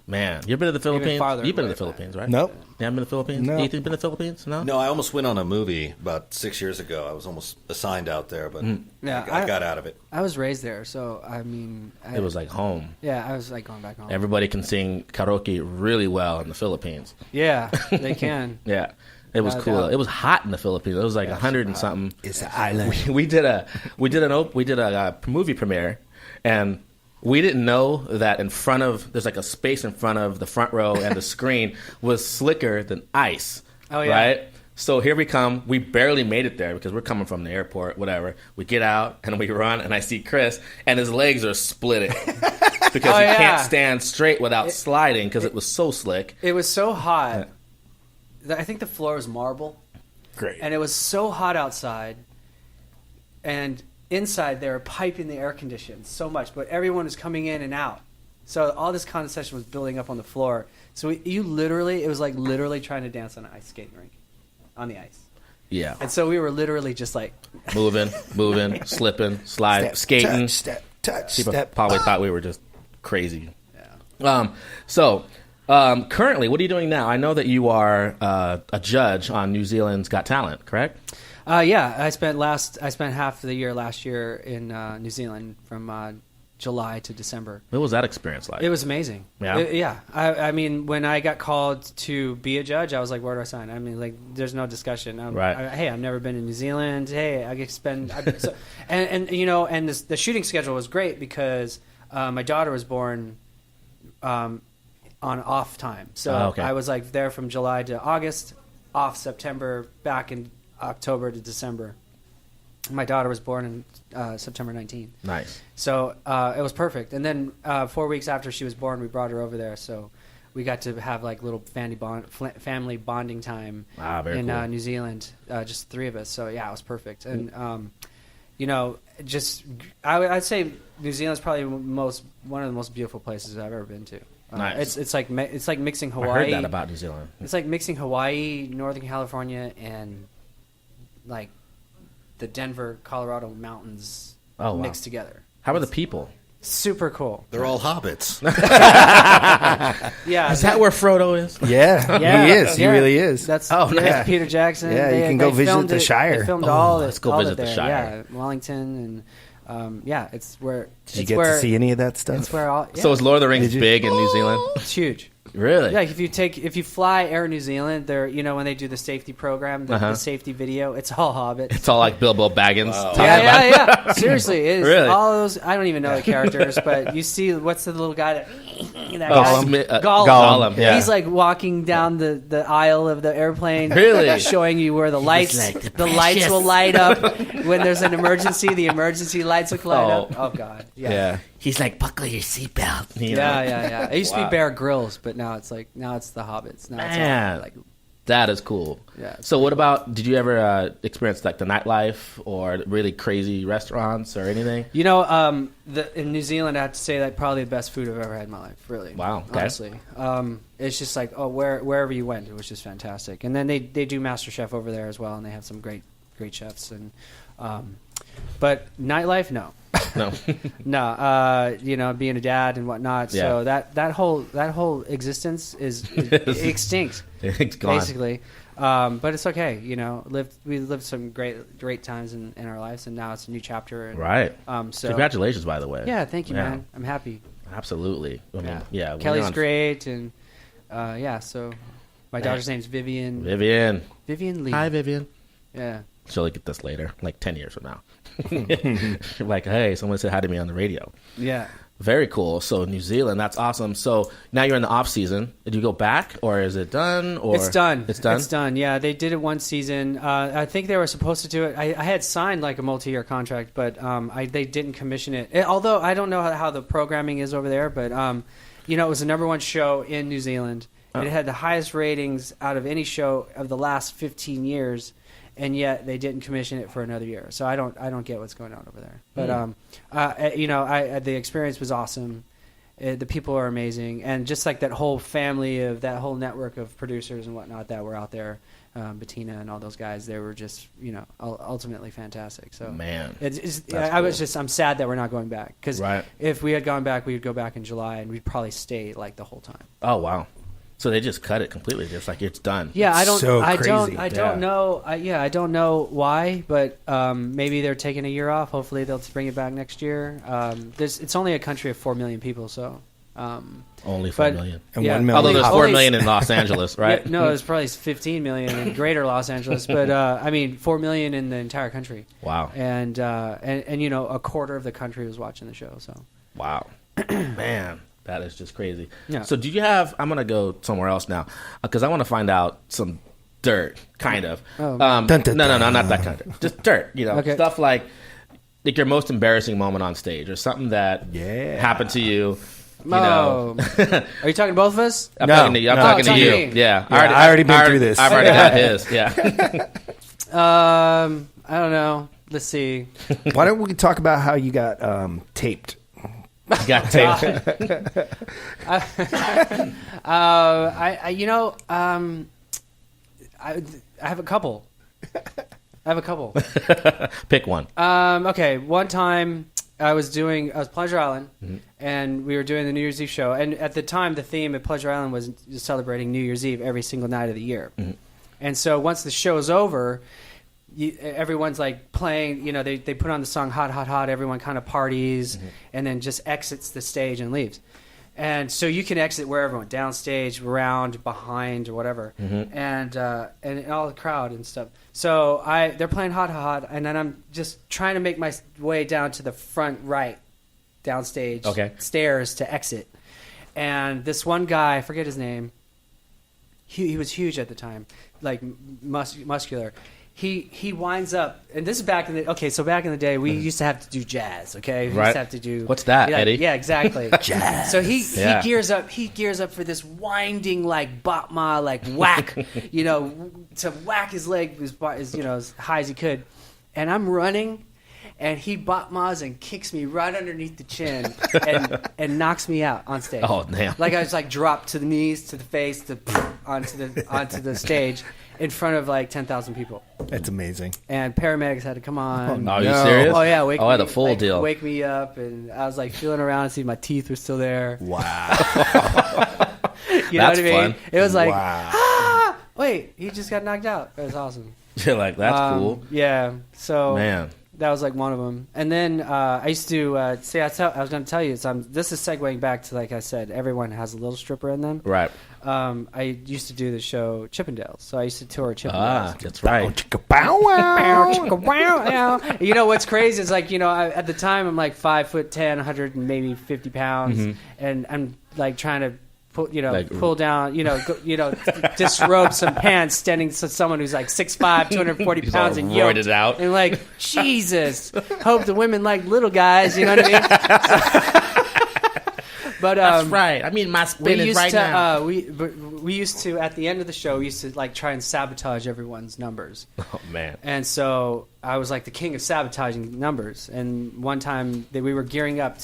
S3: Man, you've been to the Philippines?
S5: farther
S3: You've been to
S5: away,
S3: the Philippines, right?
S6: Nope.
S3: You haven't been to the Philippines?
S6: No.
S3: Ethan, been to the Philippines? No?
S4: No, I almost went on a movie about 6 years ago. I was almost assigned out there, but
S5: Yeah,
S4: I got out of it.
S5: I was raised there, so I mean,
S3: It was like home.
S5: yeah, I was like going back home.
S3: Everybody can sing karaoke really well in the Philippines.
S5: Yeah, they can.
S3: Yeah. It was
S5: Without a
S3: cool.
S5: doubt.
S3: It was hot in the Philippines. It was like 100 and something.
S6: It's an island.
S3: We did a movie premiere, and we didn't know that there's like a space in front of the front row and the screen was slicker than ice.
S5: Oh, yeah.
S3: Right? So here we come. We barely made it there because we're coming from the airport, whatever. We get out and we run, and I see Chris, and his legs are splitting because he
S5: yeah.
S3: can't stand straight without sliding because it was so slick.
S5: It was so hot. I think the floor was marble,
S6: Great.
S5: and it was so hot outside, and inside they were piping the air conditions so much, but everyone was coming in and out. So all this condensation was building up on the floor. So it was like literally trying to dance on an ice skating rink, on the ice.
S3: Yeah.
S5: And so we were literally just like,
S3: Moving, slipping, sliding, skating.
S6: touch,
S3: People
S6: step.
S3: probably thought we were just crazy. Yeah. Currently, what are you doing now? I know that you are a judge on New Zealand's Got Talent, correct?
S5: yeah, I spent half of the year last year in New Zealand from July to December.
S3: What was that experience like?
S5: It was amazing.
S3: Yeah?
S5: I mean, when I got called to be a judge, I was like, where do I sign? I mean, like, there's no discussion.
S3: Right.
S5: Hey, I've never been to New Zealand. Hey, I get to spend... and the shooting schedule was great because my daughter was born on off time. So
S3: okay.
S5: I was like there from July to August, off September back in October to December. My daughter was born in September 19th.
S3: Nice.
S5: So it was perfect. And then 4 weeks after she was born, we brought her over there. So we got to have like little family bonding time in
S3: cool.
S5: New Zealand, just three of us. So yeah, it was perfect. And you know, just I'd say New Zealand's probably one of the most beautiful places I've ever been to.
S3: Nice.
S5: It's like mixing Hawaii.
S3: I heard that about New Zealand.
S5: It's like mixing Hawaii, Northern California, and like the Denver, Colorado mountains mixed together.
S3: How are the people?
S5: Super cool.
S4: They're all hobbits.
S5: Yeah,
S3: Is that where Frodo is?
S6: Yeah,
S5: Yeah,
S6: he is. He
S5: yeah.
S6: really is.
S5: That's
S6: nice.
S5: Peter Jackson.
S6: Yeah, you can go visit
S5: filmed
S6: the Shire.
S5: They filmed
S3: Oh,
S5: all
S3: let's
S5: it.
S3: go
S5: all
S3: visit
S5: it
S3: the
S5: there.
S3: Shire.
S5: Yeah, Wellington, and yeah, it's where.
S6: Did you get to see any of that stuff?
S5: It's where all. Yeah,
S3: So is Lord of the Rings
S6: Did you?
S3: big in New Zealand?
S5: it's huge.
S3: Really?
S5: Yeah, if you fly Air New Zealand, they're when they do the safety program, the safety video, it's all Hobbits.
S3: It's all like Bilbo Baggins.
S4: Wow.
S3: talking about-
S5: Yeah. Seriously, it is
S3: Really?
S5: all those. I don't even know the characters, but you see what's the little guy that guy?
S3: Gollum. Yeah.
S5: He's like walking down the aisle of the airplane,
S3: Really?
S5: showing you where the lights lights will light up when there's an emergency. The emergency lights will light up. Oh God,
S3: Yeah.
S2: He's like, buckle your seatbelt.
S3: You know?
S5: Yeah. It used to
S3: Wow.
S5: be Bear Grylls, but now it's the Hobbits. Now
S3: Man.
S5: it's all, like
S3: That is cool.
S5: Yeah, it's
S3: So what about, did you ever experience like the nightlife or really crazy restaurants or anything?
S5: in New Zealand, I have to say that probably the best food I've ever had in my life. Really,
S3: Wow, okay.
S5: honestly, it's just like wherever you went, it was just fantastic. And then they do Master Chef over there as well, and they have some great chefs. And but nightlife, no.
S3: No.
S5: No, being a dad and whatnot.
S3: Yeah.
S5: So that whole existence is extinct,
S3: It's gone.
S5: basically. But it's okay. We lived some great times in our lives, and now it's a new chapter. And,
S3: Right.
S5: So
S3: Congratulations, by the way.
S5: yeah, thank you,
S3: Yeah.
S5: man. I'm happy.
S3: Absolutely. I mean, yeah. when
S5: Kelly's
S3: you're on-
S5: great, and so my daughter's name's Vivian.
S3: Vivian.
S5: Vivian Lee.
S3: Hi, Vivian.
S5: Yeah.
S3: She'll get this later, like 10 years from now. Like, hey, someone said hi to me on the radio.
S5: Yeah.
S3: Very cool. So New Zealand, that's awesome. So now you're in the off season. Did you go back, or is it done? Or
S5: It's done.
S3: It's done.
S5: It's done. Yeah, they did it one season. I think they were supposed to do it. I had signed like a multi-year contract, but they didn't commission it. Although I don't know how the programming is over there, but it was the number one show in New Zealand. It had the highest ratings out of any show of the last 15 years. And yet they didn't commission it for another year, so I don't get what's going on over there. But the experience was awesome. The people are amazing, and just like that whole family of that whole network of producers and whatnot that were out there, Bettina and all those guys, they were just ultimately fantastic. So
S3: Man,
S5: I'm sad that we're not going back, because
S3: Right.
S5: if we had gone back, we would go back in July, and we'd probably stay like the whole time.
S3: Oh wow. So they just cut it completely. Just like it's done.
S5: Yeah, I don't.
S6: So
S5: I
S6: crazy.
S5: don't know. I don't know why, but maybe they're taking a year off. Hopefully, they'll bring it back next year. It's only a country of 4 million people, so
S3: Only 4 million.
S6: And
S5: yeah.
S6: 1 million.
S3: Although there's
S6: hobbits.
S3: 4 million in Los Angeles, right?
S5: Yeah, no, it's probably 15 million in Greater Los Angeles, but 4 million in the entire country.
S3: Wow.
S5: And a quarter of the country was watching the show. So
S3: Wow. Man, that is just crazy.
S5: Yeah.
S3: So do you have, I'm going to go somewhere else now, because I want to find out some dirt, kind of.
S5: Oh.
S3: No,
S6: Dun, dun,
S3: not
S6: dun.
S3: that kind of. Just dirt,
S5: Okay.
S3: stuff like your most embarrassing moment on stage or something that
S6: Yeah.
S3: happened to you.
S5: Are you talking to both of us?
S3: I'm
S6: No,
S3: talking to you. I'm
S6: no.
S3: talking to
S5: Talking
S3: you.
S5: to me.
S3: Yeah.
S6: I already been through this.
S3: I've already got his. Yeah.
S5: I don't know. Let's see.
S6: Why don't we talk about how you got taped?
S3: You got taped.
S5: I have a couple.
S3: Pick one.
S5: Okay, one time I was Pleasure Island, and we were doing the New Year's Eve show. And at the time, the theme at Pleasure Island was celebrating New Year's Eve every single night of the year. And so once the show's over, everyone's like playing, they put on the song Hot, Hot, Hot. Everyone kind of parties and then just exits the stage and leaves. And so you can exit wherever, downstage, around, behind, or whatever, and all the crowd and stuff. So they're playing Hot, Hot, Hot, and then I'm just trying to make my way down to the front right, downstage, stairs to exit. And this one guy, I forget his name, he was huge at the time. like muscular. He winds up, and this is back in the so back in the day we used to have to do jazz. Okay, we used to have to do
S3: what's that, Eddie?
S5: Yeah, exactly.
S6: Jazz.
S5: So he gears up. He gears up for this winding like batma, like whack, to whack his leg as high as he could, and I'm running. And he batmas and kicks me right underneath the chin and knocks me out on stage.
S3: Oh, damn.
S5: Like I was like dropped to the knees, to the face, onto the stage in front of like 10,000 people.
S6: That's amazing.
S5: And paramedics had to come on.
S3: Oh, are you serious?
S5: Oh yeah,
S3: I had a full deal.
S5: Wake me up, and I was like feeling around and see my teeth were still there.
S6: Wow.
S5: You know what I mean?
S3: fun.
S5: It was like,
S6: Wow.
S5: wait, he just got knocked out. It was awesome.
S3: You're like, that's cool.
S5: Yeah. So
S3: Man.
S5: that was like one of them. And then I used to I was going to tell you. This is segueing back to, like I said, everyone has a little stripper in them.
S3: Right.
S5: I used to do the show Chippendales, so I used to tour Chippendales.
S3: Ah, that's right.
S6: Bow wow.
S5: You know what's crazy is like at the time I'm like 5'10", 100 and maybe 50 pounds, and I'm like trying to pull down, disrobe some pants, standing to someone who's like 6'5", 240 pounds and yoked.
S3: Roided out.
S5: And like, Jesus, hope the women like little guys, you know what I mean? But
S3: that's right. I mean, my spin is right now.
S5: We used to, at the end of the show, we used to like try and sabotage everyone's numbers.
S3: Oh, man.
S5: And so I was like the king of sabotaging numbers. And one time that we were gearing up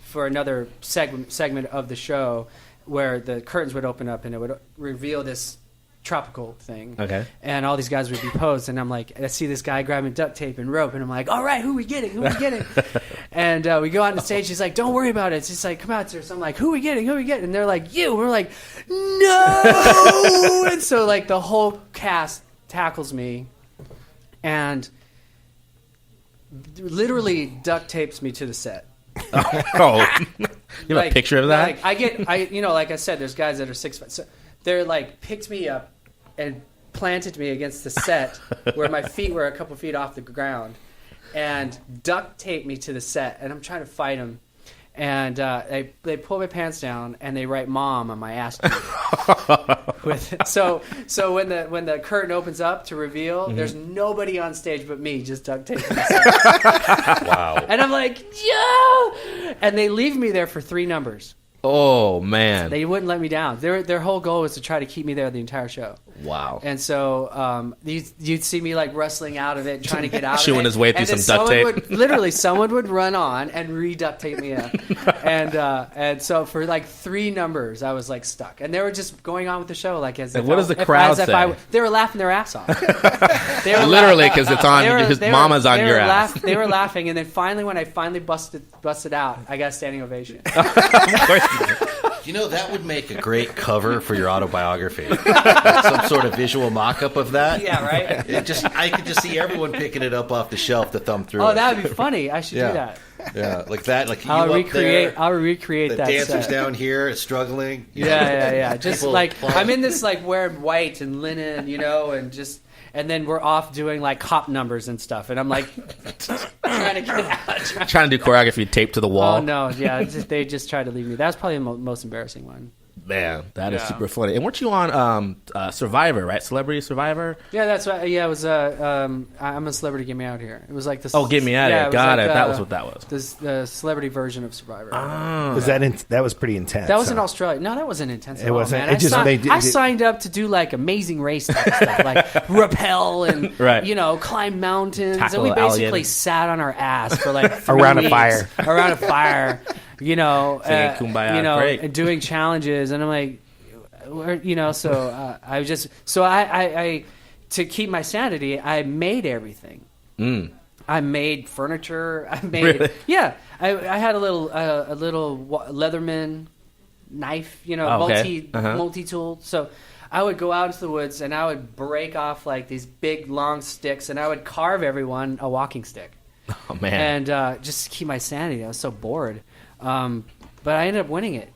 S5: for another segment of the show, where the curtains would open up and it would reveal this tropical thing. Okay. And all these guys would be posed, and I'm like, I see this guy grabbing duct tape and rope, and I'm like, all right, who we getting? And we go out on the stage. He's like, don't worry about it. It's just like, come out there. So I'm like, who we getting? And they're like, you. And we're like, no. And so like the whole cast tackles me and literally duct tapes me to the set.
S3: Oh. You have a picture of that?
S5: Like I said, there's guys that are 6'5". So they're like picked me up and planted me against the set where my feet were a couple feet off the ground, and duct taped me to the set. And I'm trying to fight them, and they pull my pants down and they write "mom" on my ass cheek. So when the curtain opens up to reveal, there's nobody on stage but me, just duct taped. Wow! And I'm like, yo! And they leave me there for 3 numbers.
S3: Oh, man.
S5: They wouldn't let me down. Their whole goal was to try to keep me there the entire show.
S3: Wow.
S5: And so you'd see me like wrestling out of it and trying to get out of it.
S3: Chewing his way through some duct tape.
S5: Someone would run on and re-duct tape me up. And so for like 3 numbers, I was like stuck. And they were just going on with the show like as if
S3: what does the crowd say?
S5: They were laughing their ass off.
S3: Literally, because it's on, his mama's on your ass.
S5: They were laughing, and then finally, when I finally busted out, I got a standing ovation.
S4: That would make a great cover for your autobiography. Some sort of visual mock-up of that.
S5: Yeah, right?
S4: I could just see everyone picking it up off the shelf to thumb through.
S5: Oh, that would be funny. I should do that.
S4: Yeah, like that. Like
S5: I'll
S4: you
S5: recreate.
S4: up there,
S5: I'll recreate
S4: the
S5: that.
S4: Dancers
S5: set.
S4: down here struggling.
S5: Yeah. Just like I'm in this like wearing white and linen, and then we're off doing like cop numbers and stuff, and I'm like trying to get out.
S3: Trying to do choreography taped to the wall.
S5: Oh no, yeah, they just tried to leave me. That was probably the most embarrassing one.
S3: Man, that is super funny. And weren't you on Survivor, right? Celebrity Survivor?
S5: Yeah, that's right. Yeah, it was. I'm a Celebrity. Get Me Out Here. It was like this.
S3: Oh, Get Me Out Here. Got it. That was what that was.
S5: The celebrity version of Survivor.
S3: Oh,
S6: was that was pretty intense.
S5: That was in Australia. No, that wasn't intense. It
S6: wasn't.
S5: Man. I signed up to do like Amazing Race type stuff, like rappel and climb mountains, and we basically sat on our ass for like 3
S6: around
S5: weeks.
S6: Around a fire.
S5: And doing challenges, and I'm like, I to keep my sanity, I made everything. I made furniture. I made I had a little Leatherman knife, multi-tool. So I would go out into the woods and I would break off like these big long sticks, and I would carve everyone a walking stick.
S3: Oh man!
S5: And just to keep my sanity, I was so bored. But I ended up winning it.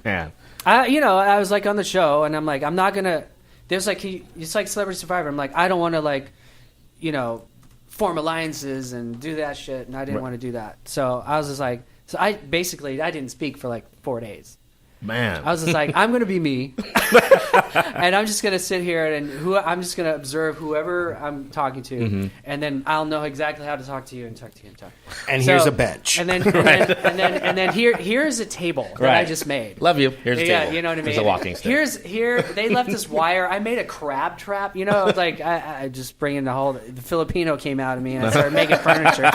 S3: Man.
S5: I was like on the show, and I'm like, I'm not gonna. There's like it's like Celebrity Survivor. I'm like, I don't want to form alliances and do that shit, and I didn't want to do that. So I was just like, I didn't speak for like 4 days,
S3: Man.
S5: I was just like, I'm going to be me. And I'm just going to sit here and I'm just going to observe whoever I'm talking to. And then I'll know exactly how to talk to you and talk to you and talk.
S6: And here's a bench.
S5: And then here's a table that I just made.
S3: Love you. Here's a table.
S5: You know what I mean?
S3: Here's a walking stick.
S5: They left this wire. I made a crab trap. You know, like I just bring in the Filipino came out of me and I started making furniture.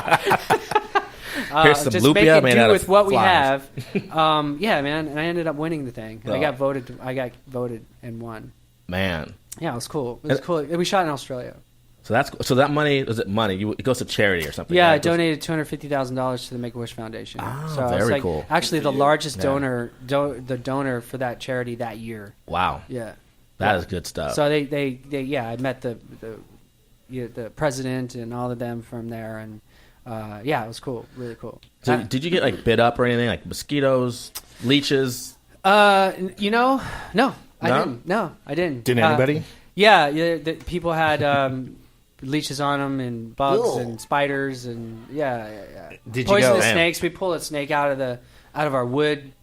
S3: Here's some
S5: just
S3: lupia
S5: make it
S3: made out
S5: do
S3: of
S5: with what
S3: flies.
S5: we have. Yeah, man, and I ended up winning the thing. And I got voted and won.
S3: Man.
S5: Yeah, it was cool. It was cool. We shot in Australia.
S3: So that money, is it money? It goes to charity or something?
S5: Yeah,
S3: right?
S5: I donated $250,000 to the Make-A-Wish Foundation. So
S3: very
S5: it's like
S3: cool.
S5: Actually, the largest donor for that charity that year.
S3: Wow.
S5: Yeah.
S3: That is good stuff.
S5: So they I met the president and all of them from there, and it was cool, really cool.
S3: So did you get like bit up or anything, like mosquitoes, leeches?
S5: No, I didn't. No, I didn't.
S6: Did anybody?
S5: The people had leeches on them and bugs and spiders and
S6: Did you
S5: poisonous
S6: go?
S5: snakes. We pulled a snake out of our wood.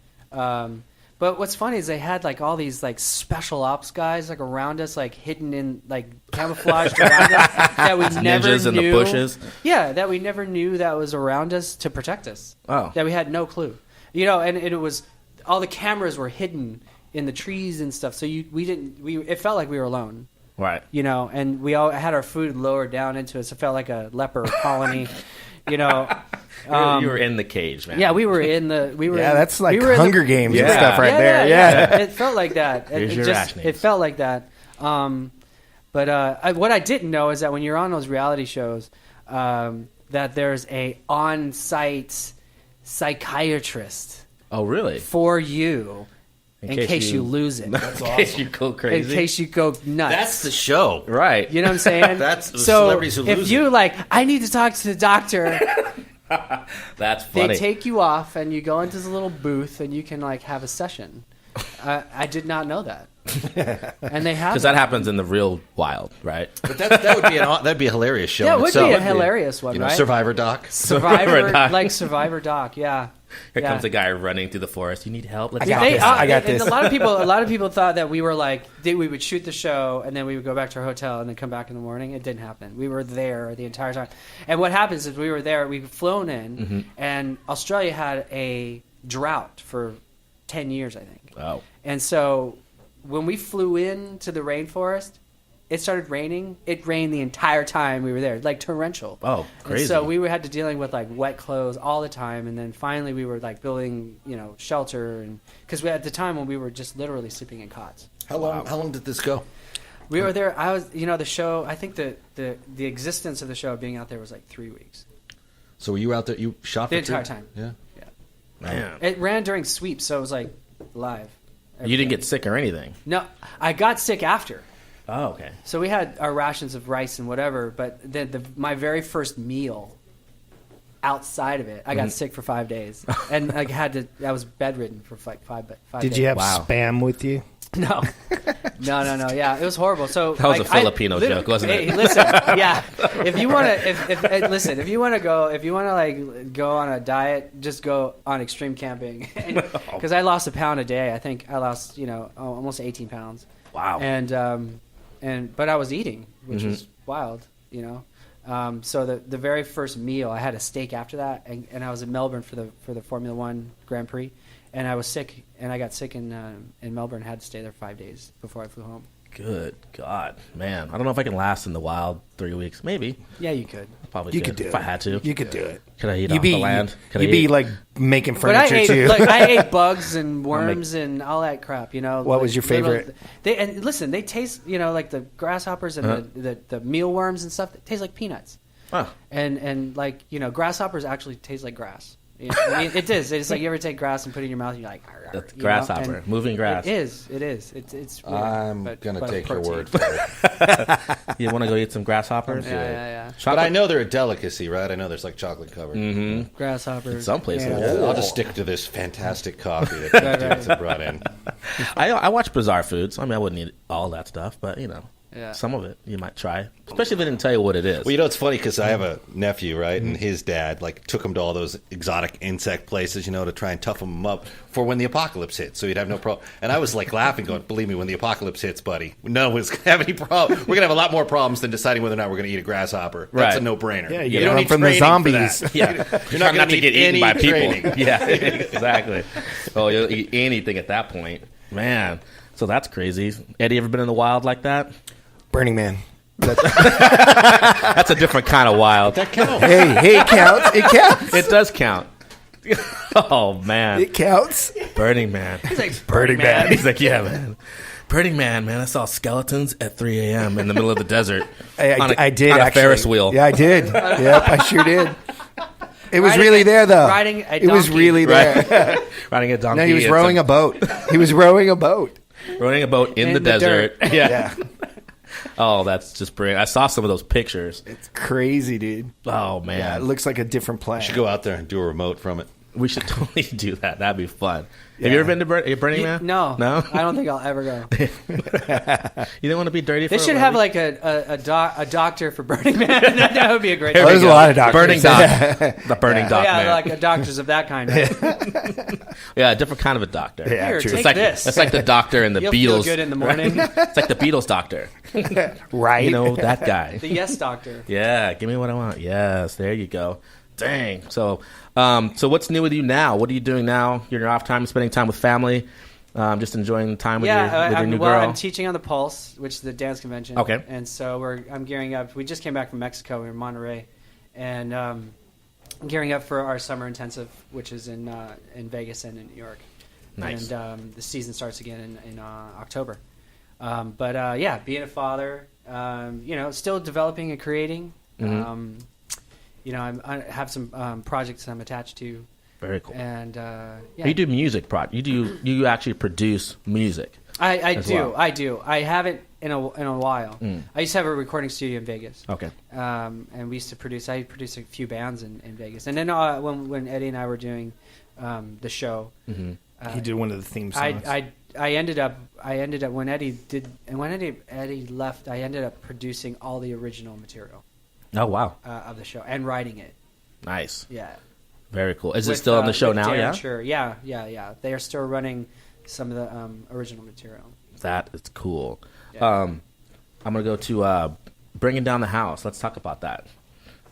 S5: But what's funny is they had like all these like special ops guys like around us, like hidden in like camouflaged around us that we never
S3: Ninjas
S5: knew.
S3: in the bushes.
S5: Yeah, that we never knew that was around us to protect us.
S3: Oh.
S5: That we had no clue. You know, and it was all the cameras were hidden in the trees and stuff. So it felt like we were alone.
S3: Right.
S5: You know, and we all had our food lowered down into us. It felt like a leper colony. You know,
S3: you were in the cage, man.
S5: yeah, we were in.
S6: That's like
S5: we were in
S6: Hunger Games and
S3: Yeah.
S6: stuff right there. Yeah.
S5: It felt like that.
S3: Here's your rationings.
S5: It felt like that. But what I didn't know is that when you're on those reality shows, that there's a on-site psychiatrist
S3: Oh, really?
S5: for you in case you lose it.
S3: That's awesome. In case you go crazy.
S5: In case you go nuts.
S4: That's the show.
S3: Right.
S5: You know what I'm saying?
S4: That's the
S5: so
S4: celebrities who
S5: if
S4: lose
S5: you
S4: it.
S5: like, I need to talk to the doctor.
S3: That's funny.
S5: They take you off and you go into this little booth and you can like have a session. I did not know that. And they have
S3: Because that happens in the real wild, right?
S4: But that'd be a hilarious show.
S5: Yeah, it
S4: in
S5: would
S4: itself.
S5: be a hilarious one,
S4: You know,
S5: right?
S4: Survivor Doc.
S5: Survivor
S3: Doc.
S5: like Survivor Doc, yeah.
S3: Here
S5: Yeah.
S3: comes a guy running through the forest. You need help? Let's
S6: I got
S3: help
S6: this.
S3: you.
S6: I got
S5: and
S6: this.
S5: a lot of people thought that we were like we would shoot the show and then we would go back to our hotel and then come back in the morning. It didn't happen. We were there the entire time. And what happens is we were there. We'd flown in, and Australia had a drought for 10 years, I think.
S3: Oh.
S5: And so when we flew into the rainforest, it started raining. It rained the entire time we were there, like torrential.
S3: Oh, crazy.
S5: And so we had to dealing with like wet clothes all the time, and then finally we were like building, shelter, and because at the time when we were just literally sleeping in cots.
S4: How long did this go?
S5: We were there. I was, the show. I think the existence of the show being out there was like 3 weeks.
S4: So were you out there? You shot
S5: The
S4: for
S5: entire
S4: 3?
S5: time.
S4: Yeah.
S3: Man.
S5: It ran during sweeps, so it was like live.
S3: You didn't get sick or anything?
S5: No, I got sick after.
S3: Oh, okay.
S5: So we had our rations of rice and whatever, but my very first meal outside of it, I got sick for 5 days, and I was bedridden for like five days.
S6: Did you have
S3: Wow.
S6: Spam with you?
S5: No. Yeah, it was horrible. So
S3: That was a Filipino joke, wasn't it?
S5: Hey, listen, yeah. If you want to go on a diet, just go on extreme camping. Because I lost a pound a day. I think I lost, almost 18 pounds.
S3: Wow.
S5: But I was eating, which was wild, So the very first meal, I had a steak after that, and I was in Melbourne for the Formula One Grand Prix, and I was sick, and I got sick in Melbourne. Had to stay there 5 days before I flew home.
S3: Good God, man! I don't know if I can last in the wild 3 weeks. Maybe.
S5: Yeah, you could.
S3: Probably
S6: You could do
S3: if
S6: it.
S3: I had to.
S6: You could do it.
S3: Could I eat
S6: You'd
S3: off the land? Could I
S6: You'd be
S3: eat?
S6: like making
S5: But I
S6: furniture
S5: ate,
S6: too.
S5: I ate bugs and worms and all that crap.
S6: What was your favorite?
S5: They taste, like the grasshoppers and the mealworms and stuff. They taste like peanuts.
S3: Oh.
S5: And like grasshoppers actually taste like grass. I mean, it is. It's like you ever take grass and put it in your mouth and you're like, "Arr, arr,"
S3: That's grasshopper,
S5: and
S3: moving grass.
S5: It is. It's weird,
S4: I'm
S5: but
S4: gonna
S5: a
S4: take your
S5: protein.
S4: word for it.
S3: You want to go eat some grasshoppers?
S5: Yeah.
S4: But I know they're a delicacy, right? I know there's like chocolate covered.
S5: Grasshoppers.
S3: Some places.
S5: Yeah.
S4: I'll just stick to this fantastic coffee that Tim Stevenson brought in.
S3: I watch Bizarre Foods. I mean, I wouldn't eat all that stuff, but
S5: Yeah.
S3: Some of it you might try, especially if they didn't tell you what it is.
S4: Well, you know, it's funny because I have a nephew, right? And his dad, like, took him to all those exotic insect places, you know, to try and toughen him up for when the apocalypse hit. So he'd have no problem. And I was, like, laughing, going, believe me, when the apocalypse hits, buddy, none of us going to have any problem. We're going to have a lot more problems than deciding whether or not we're going to eat a grasshopper. That's
S3: Right.
S4: a no-brainer.
S6: Yeah,
S4: you
S6: you
S4: don't
S6: run
S4: need
S6: from the
S4: training for
S6: zombies.
S4: that.
S3: Yeah,
S4: You're not going to
S3: get eaten by people.
S4: training.
S3: Yeah, exactly. Oh, you'll eat anything at that point, man. So that's crazy. Eddie, ever been in the wild like that?
S6: Burning Man.
S3: That's a different kind of wild.
S4: That counts.
S6: Hey, it counts. It counts.
S3: It does count. Oh man,
S6: It counts.
S3: Burning Man.
S5: He's like,
S6: Burning Man.
S3: He's like, yeah, man. Burning Man, man. I saw skeletons at 3 a.m. in the middle of the desert.
S6: I did
S3: on a
S6: actually.
S3: Ferris wheel.
S6: Yeah, I did. Yep, I sure did. It was
S5: Riding
S6: really
S5: a-
S6: there, though.
S5: riding a
S6: It was
S5: donkey.
S6: really there.
S3: Riding a donkey.
S6: No, he was
S3: It's
S6: rowing a boat. He was rowing a boat.
S3: rowing a boat in the desert.
S5: dirt.
S3: Yeah.
S6: Yeah.
S3: Oh, that's just brilliant. I saw some of those pictures.
S6: It's crazy, dude.
S3: Oh man,
S6: Yeah, it looks like a different planet.
S4: You should go out there and do a remote from it.
S3: we should totally do that. That'd be fun. Have you ever been to Burning Man?
S5: No.
S3: No.
S5: I don't think I'll ever go.
S3: You don't want to be dirty.
S5: They
S3: for
S5: should
S3: a
S5: have
S3: week?
S5: like a doctor for Burning Man. That would be a great
S3: There
S6: Oh,
S3: we
S6: there's a
S3: go.
S6: lot of doctors.
S3: Burning doc. The burning doc
S5: yeah,
S3: man.
S5: like doctors of that kind.
S3: Yeah, a different kind of a doctor.
S6: Yeah,
S5: Here,
S6: true.
S5: take
S3: It's like
S5: this.
S3: It's like the doctor in the
S5: You'll
S3: Beatles.
S5: feel good in the morning.
S3: It's like the Beatles doctor.
S6: Right?
S3: You know that guy.
S5: The yes doctor.
S3: Yeah, give me what I want. Yes, there you go. Dang. So, so what's new with you now? What are you doing now? You're in your off time, spending time with family, just enjoying time with your new girl.
S5: I'm teaching on the Pulse, which is the dance convention.
S3: Okay.
S5: And so I'm gearing up. We just came back from Mexico. We were in Monterey, and gearing up for our summer intensive, which is in Vegas and in New York.
S3: Nice.
S5: And the season starts again in October. But yeah, being a father, still developing and creating.
S3: Mhm.
S5: I have some projects I'm attached to,
S3: Very cool.
S5: and yeah.
S3: You do music you actually produce music.
S5: I
S3: as
S5: do.
S3: well.
S5: I do. I haven't in a while.
S3: Mm.
S5: I used to have a recording studio in Vegas.
S3: Okay.
S5: And we used to produce. I produced a few bands in Vegas. And then when Eddie and I were doing the show,
S3: Mm-hmm.
S6: He did one of the theme songs.
S5: I ended up when Eddie left, I ended up producing all the original material
S3: Oh wow,
S5: of the show and writing it.
S3: nice.
S5: Yeah.
S3: Very cool. Is it
S5: With,
S3: still on the show
S5: with
S3: now?
S5: Darren
S3: Yeah.
S5: Sure. Yeah. They are still running some of the original material.
S3: That is cool.
S5: Yeah.
S3: I'm gonna go to bringing down the house. Let's talk about that.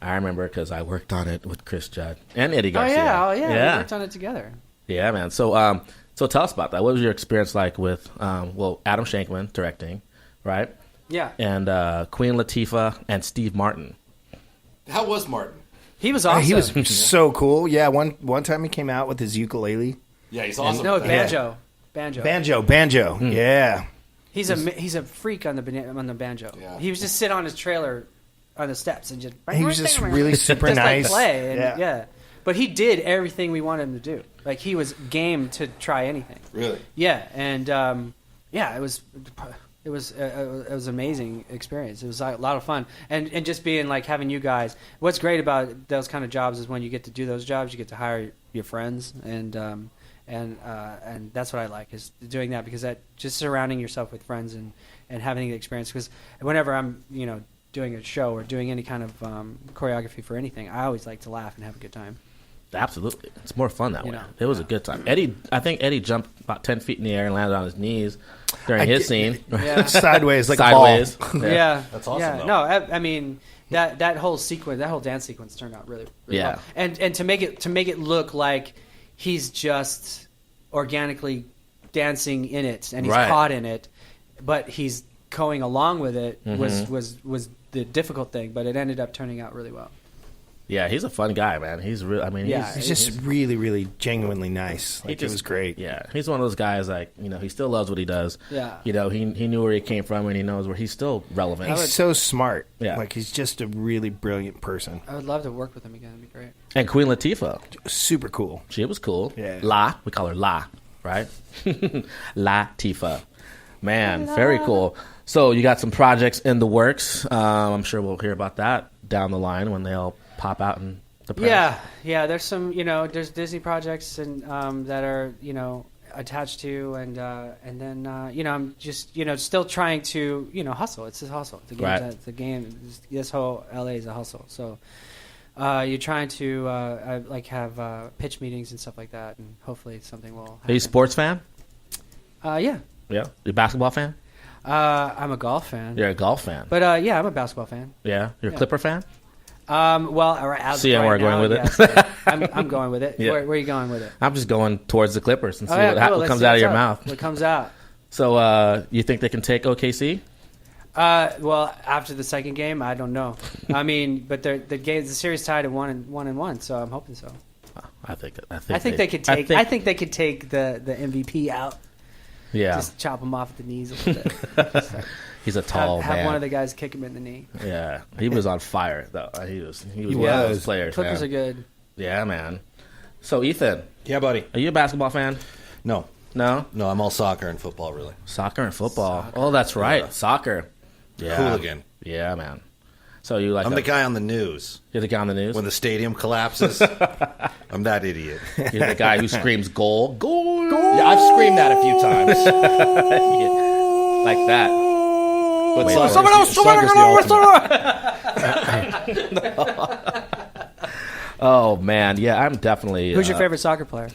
S3: I remember because I worked on it with Cris Judd and Eddie Garcia.
S5: We worked on it together.
S3: Yeah, man. So, so tell us about that. What was your experience like with, Adam Shankman directing, right?
S5: Yeah.
S3: And Queen Latifah and Steve Martin.
S4: How was Martin?
S5: He was awesome.
S6: He was so cool. Yeah, one time he came out with his ukulele.
S4: Yeah, he's awesome.
S5: No,
S4: with that.
S5: banjo.
S6: Yeah.
S5: He's a freak on the banjo.
S4: Yeah.
S5: He was just sit on his trailer on the steps and just.
S6: He was just really super
S5: just
S6: nice.
S5: Like play and,
S6: Yeah.
S5: But he did everything we wanted him to do. Like he was game to try anything.
S4: Really?
S5: Yeah, and it was an amazing experience. It was a lot of fun, and just being like having you guys. What's great about those kind of jobs is when you get to do those jobs, you get to hire your friends, and that's what I like is doing that because that just surrounding yourself with friends and having the experience. Because whenever I'm doing a show or doing any kind of choreography for anything, I always like to laugh and have a good time.
S3: Absolutely. It's more fun that way.
S5: know.
S3: It was a good time. I think Eddie jumped about 10 feet in the air and landed on his knees during his scene.
S5: Yeah.
S6: Sideways like
S3: Sideways.
S6: a ball.
S5: Yeah,
S4: That's awesome,
S5: Yeah,
S4: though.
S5: no, I mean that whole sequence, that whole dance sequence turned out really
S3: Yeah.
S5: well. And to make it look like he's just organically dancing in it and he's
S3: Right.
S5: caught in it, but he's going along with it
S3: Mm-hmm.
S5: was the difficult thing, but it ended up turning out really well.
S3: Yeah, he's a fun guy, man. He's real. I mean,
S5: Yeah.
S6: He's just really, really genuinely nice. Like, it was great.
S3: Yeah, he's one of those guys. Like he still loves what he does.
S5: Yeah.
S3: He knew where he came from, and he knows where he's still relevant.
S6: He's so smart.
S3: Yeah.
S6: Like, he's just a really brilliant person.
S5: I would love to work with him again. It'd be great.
S3: And Queen Latifah,
S6: Super cool.
S3: she was cool.
S6: Yeah.
S3: We call her La, right? Latifah. Man, very cool. So you got some projects in the works. I'm sure we'll hear about that down the line when they all pop out in the press.
S5: Yeah. There's some, there's Disney projects and that are, attached to, and then I'm just still trying to hustle. It's a hustle. It's a game.
S3: Right.
S5: It's a game. This whole LA is a hustle. So you're trying to have pitch meetings and stuff like that, and hopefully something will happen.
S3: Are you a sports fan?
S5: Yeah.
S3: Yeah. You a basketball fan?
S5: I'm a golf fan.
S3: You're a golf fan.
S5: But I'm a basketball fan.
S3: Yeah. You're a
S5: Yeah.
S3: Clipper fan?
S5: See
S3: where we're going with it?
S5: Yes, I'm going with it.
S3: Yeah.
S5: Where are you going with it?
S3: I'm just going towards the Clippers and see
S5: Cool.
S3: what
S5: Let's
S3: comes
S5: see
S3: out of
S5: what's
S3: your
S5: up.
S3: mouth.
S5: What comes out?
S3: So you think they can take OKC?
S5: Well, after the second game, I don't know. I mean, but the series tied at 1-1, so I'm hoping so.
S3: I think
S5: they could take. I think they could take the MVP out.
S3: Yeah.
S5: Just chop him off at the knees a little bit.
S3: He's a tall
S5: have
S3: man.
S5: one of the guys kick him in the knee.
S3: Yeah, he was on fire though. He was one
S5: Yeah.
S3: of those players.
S5: Clippers
S3: man.
S5: are good.
S3: Yeah, man. So Ethan,
S4: Yeah, buddy.
S3: are you a basketball fan?
S4: No,
S3: No,
S4: I'm all soccer and football, really.
S3: soccer and football. Oh, that's right,
S4: Yeah.
S3: soccer. Yeah,
S4: Hooligan.
S3: Yeah, man. So you like?
S4: I'm the guy on the news.
S3: You're the guy on the news.
S4: When the stadium collapses, I'm that idiot.
S3: You're the guy who screams "goal, goal."
S4: Yeah, I've screamed that a few times.
S3: Like that.
S4: But
S3: Wait,
S4: soccer's the
S3: Oh man, yeah, I'm definitely.
S5: Who's your favorite soccer player?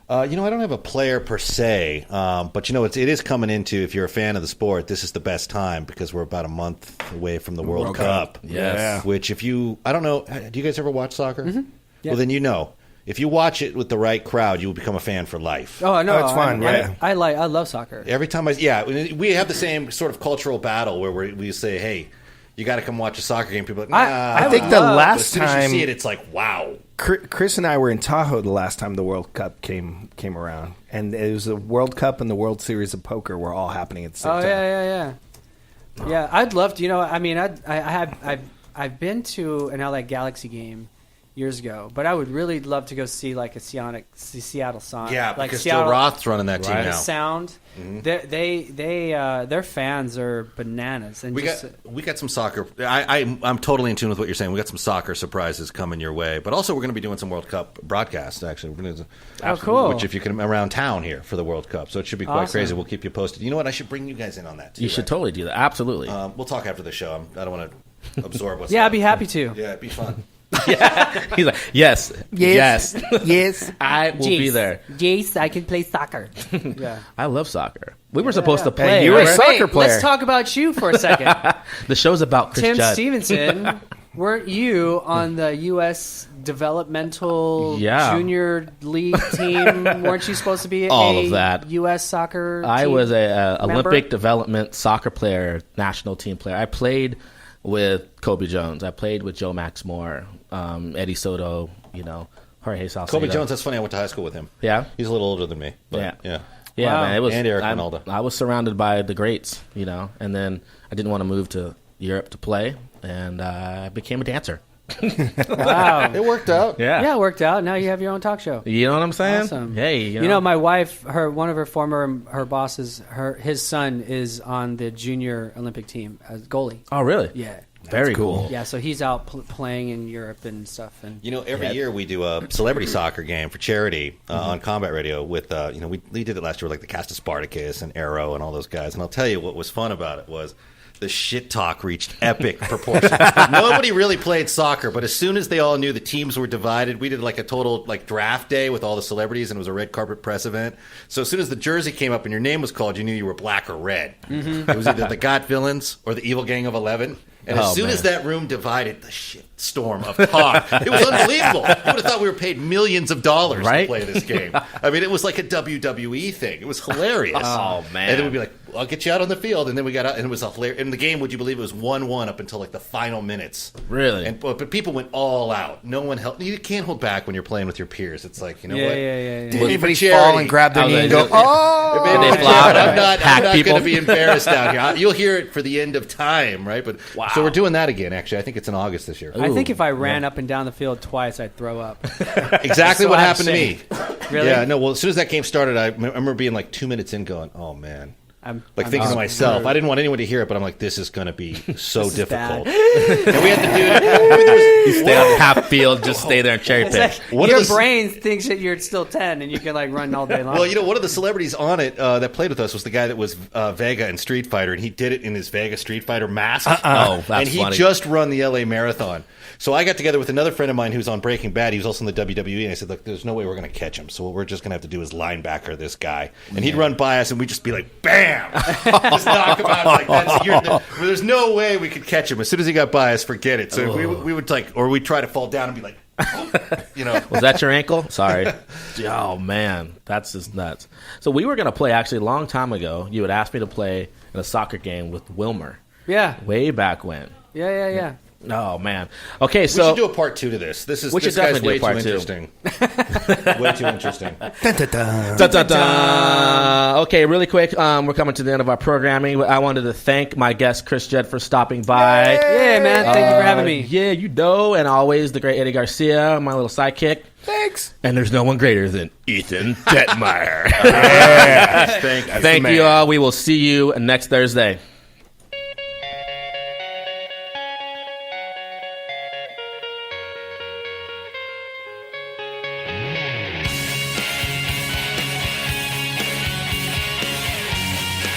S4: I don't have a player per se, but it is coming into, if you're a fan of the sport, this is the best time because we're about a month away from the World Cup.
S3: Yes.
S4: Which I don't know, do you guys ever watch soccer?
S5: Mm-hmm. Yeah.
S4: Well, then if you watch it with the right crowd, you will become a fan for life.
S5: Oh no,
S6: it's fun.
S5: I love soccer.
S4: Every time we have the same sort of cultural battle where we say, hey, you got to come watch a soccer game. People are like, nah.
S6: I think the
S4: But
S6: last
S4: as soon as
S6: time
S4: you see it, it's like, wow.
S6: Chris and I were in Tahoe the last time the World Cup came around, and it was the World Cup and the World Series of Poker were all happening at the same time.
S5: Yeah. I'd love to. I mean, I've been to an LA Galaxy game years ago, but I would really love to go see like a Seattle Sound.
S4: Yeah,
S5: like
S4: because
S5: Seattle,
S4: Still Roth's running that team
S3: Right.
S4: now.
S5: Sound. Their fans are bananas. And
S4: We got some soccer. I'm totally in tune with what you're saying. We got some soccer surprises coming your way, but also we're going to be doing some World Cup broadcasts. Actually, we're going to
S5: cool.
S4: Which if you can around town here for the World Cup, so it should be quite
S5: Awesome.
S4: crazy. We'll keep you posted. You know what? I should bring you guys in on that too.
S3: You should totally do that. Absolutely.
S4: We'll talk after the show. I don't want to absorb what's.
S5: I'd be happy to.
S4: Yeah, it'd be fun.
S3: He's like, yes.
S6: Yes.
S3: I will be there.
S5: Yes, I can play soccer. Yeah.
S3: I love soccer. We were supposed to play.
S6: Hey, you were a
S3: right?
S6: soccer player.
S5: Let's talk about you for a second.
S3: The show's about Cris
S5: Tim
S3: Judd.
S5: Stevenson, weren't you on the U.S. developmental junior league team? Weren't you supposed to be
S3: All of that.
S5: U.S. soccer
S3: I
S5: team
S3: was a
S5: member?
S3: Olympic development soccer player, national team player. I played with Kobe Jones. I played with Joe Max Moore, Eddie Soto, Jorge Salcedo.
S4: Kobe Jones. That's funny. I went to high school with him.
S3: Yeah?
S4: He's a little older than me. But yeah.
S3: Yeah,
S5: Wow.
S3: man. It was,
S4: And Eric Ronaldo.
S3: I was surrounded by the greats, and then I didn't want to move to Europe to play, and I became a dancer.
S5: Wow.
S4: It worked out.
S5: Yeah, it worked out. Now you have your own talk show.
S3: You know what I'm saying?
S5: Awesome.
S3: Hey,
S5: my wife, one of her bosses, his son is on the junior Olympic team as goalie.
S3: Oh, really?
S5: Yeah.
S3: Very cool.
S5: Yeah, so he's out playing in Europe and stuff. And
S4: Every year we do a celebrity soccer game for charity on Combat Radio with, we did it last year with like the cast of Spartacus and Arrow and all those guys. And I'll tell you what was fun about it was the shit talk reached epic proportions. Nobody really played soccer, but as soon as they all knew the teams were divided, we did like a total like draft day with all the celebrities, and it was a red carpet press event. So as soon as the jersey came up and your name was called, you knew you were black or red. Mm-hmm. It was either the Got Villains or the Evil Gang of 11. And as soon as that room divided, the shit storm of talk. It was unbelievable. You would have thought we were paid millions of dollars to play this game. I mean, it was like a WWE thing. It was hilarious.
S3: Oh, man.
S4: And then we'd be like, I'll get you out on the field. And then we got out, and it was hilarious. In the game, would you believe it was 1-1 up until like the final minutes?
S3: Really?
S4: But people went all out. No one helped. You can't hold back when you're playing with your peers. It's like, what?
S5: Yeah.
S6: Did anybody fall and grab their knee and go,
S3: oh!
S4: Did
S3: they flop and
S4: I'm not
S3: hack people?
S4: going to be embarrassed out here. You'll hear it for the end of time, right? But
S3: Wow.
S4: So we're doing that again, actually. I think it's in August this year.
S5: I think if I ran up and down the field twice, I'd throw up.
S4: Exactly
S5: So
S4: what
S5: I'm
S4: happened to me.
S5: Really?
S4: Yeah, no, well, as soon as that game started, I remember being like 2 minutes in going, oh, man.
S5: I'm
S4: thinking to myself,
S5: screwed.
S4: I didn't want anyone to hear it, but I'm like, this is going to be so
S5: This is
S4: difficult.
S5: bad.
S4: And we had to do it.
S3: You stay on half field, just stay there and cherry
S5: It's
S3: pick.
S5: like,
S4: One of
S5: your
S4: the-
S5: brain thinks that you're still 10 and you can like run all day long.
S4: Well, one of the celebrities on it that played with us was the guy that was Vega in Street Fighter, and he did it in his Vega Street Fighter mask.
S3: Oh, that's
S4: and he
S3: funny.
S4: just run the LA Marathon. So I got together with another friend of mine who's on Breaking Bad. He was also in the WWE, and I said, look, there's no way we're going to catch him. So what we're just going to have to do is linebacker this guy. And he'd run by us, and we'd just be like, bam! Just knock him out. Like, there's no way we could catch him. As soon as he got by us, forget it. So we would or we'd try to fall down and be like,
S3: Was that your ankle? Sorry. Oh, man. That's just nuts. So we were going to play, actually, a long time ago. You had asked me to play in a soccer game with Wilmer.
S5: yeah.
S3: Way back when.
S5: Yeah.
S3: Oh, man. Okay,
S4: we
S3: so...
S4: should do a part 2 to this. This
S3: We should
S4: guy's
S3: definitely
S4: way
S3: do a part
S4: too
S3: 2.
S4: interesting. Way too interesting.
S6: Dun, dun, dun.
S3: Dun, dun, dun. Okay, really quick. We're coming to the end of our programming. I wanted to thank my guest, Cris Judd, for stopping by.
S5: Yeah, man. Thank you for having me.
S3: Yeah, you know, and always the great Eddie Garcia, my little sidekick.
S6: Thanks.
S3: And there's no one greater than Ethan Detmeyer. Thank you all. We will see you next Thursday.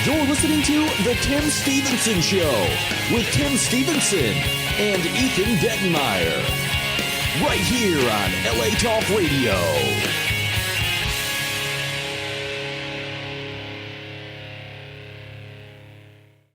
S2: You're listening to The Tim Stevenson Show with Tim Stevenson and Ethan Detmeyer. Right here on LA Talk Radio.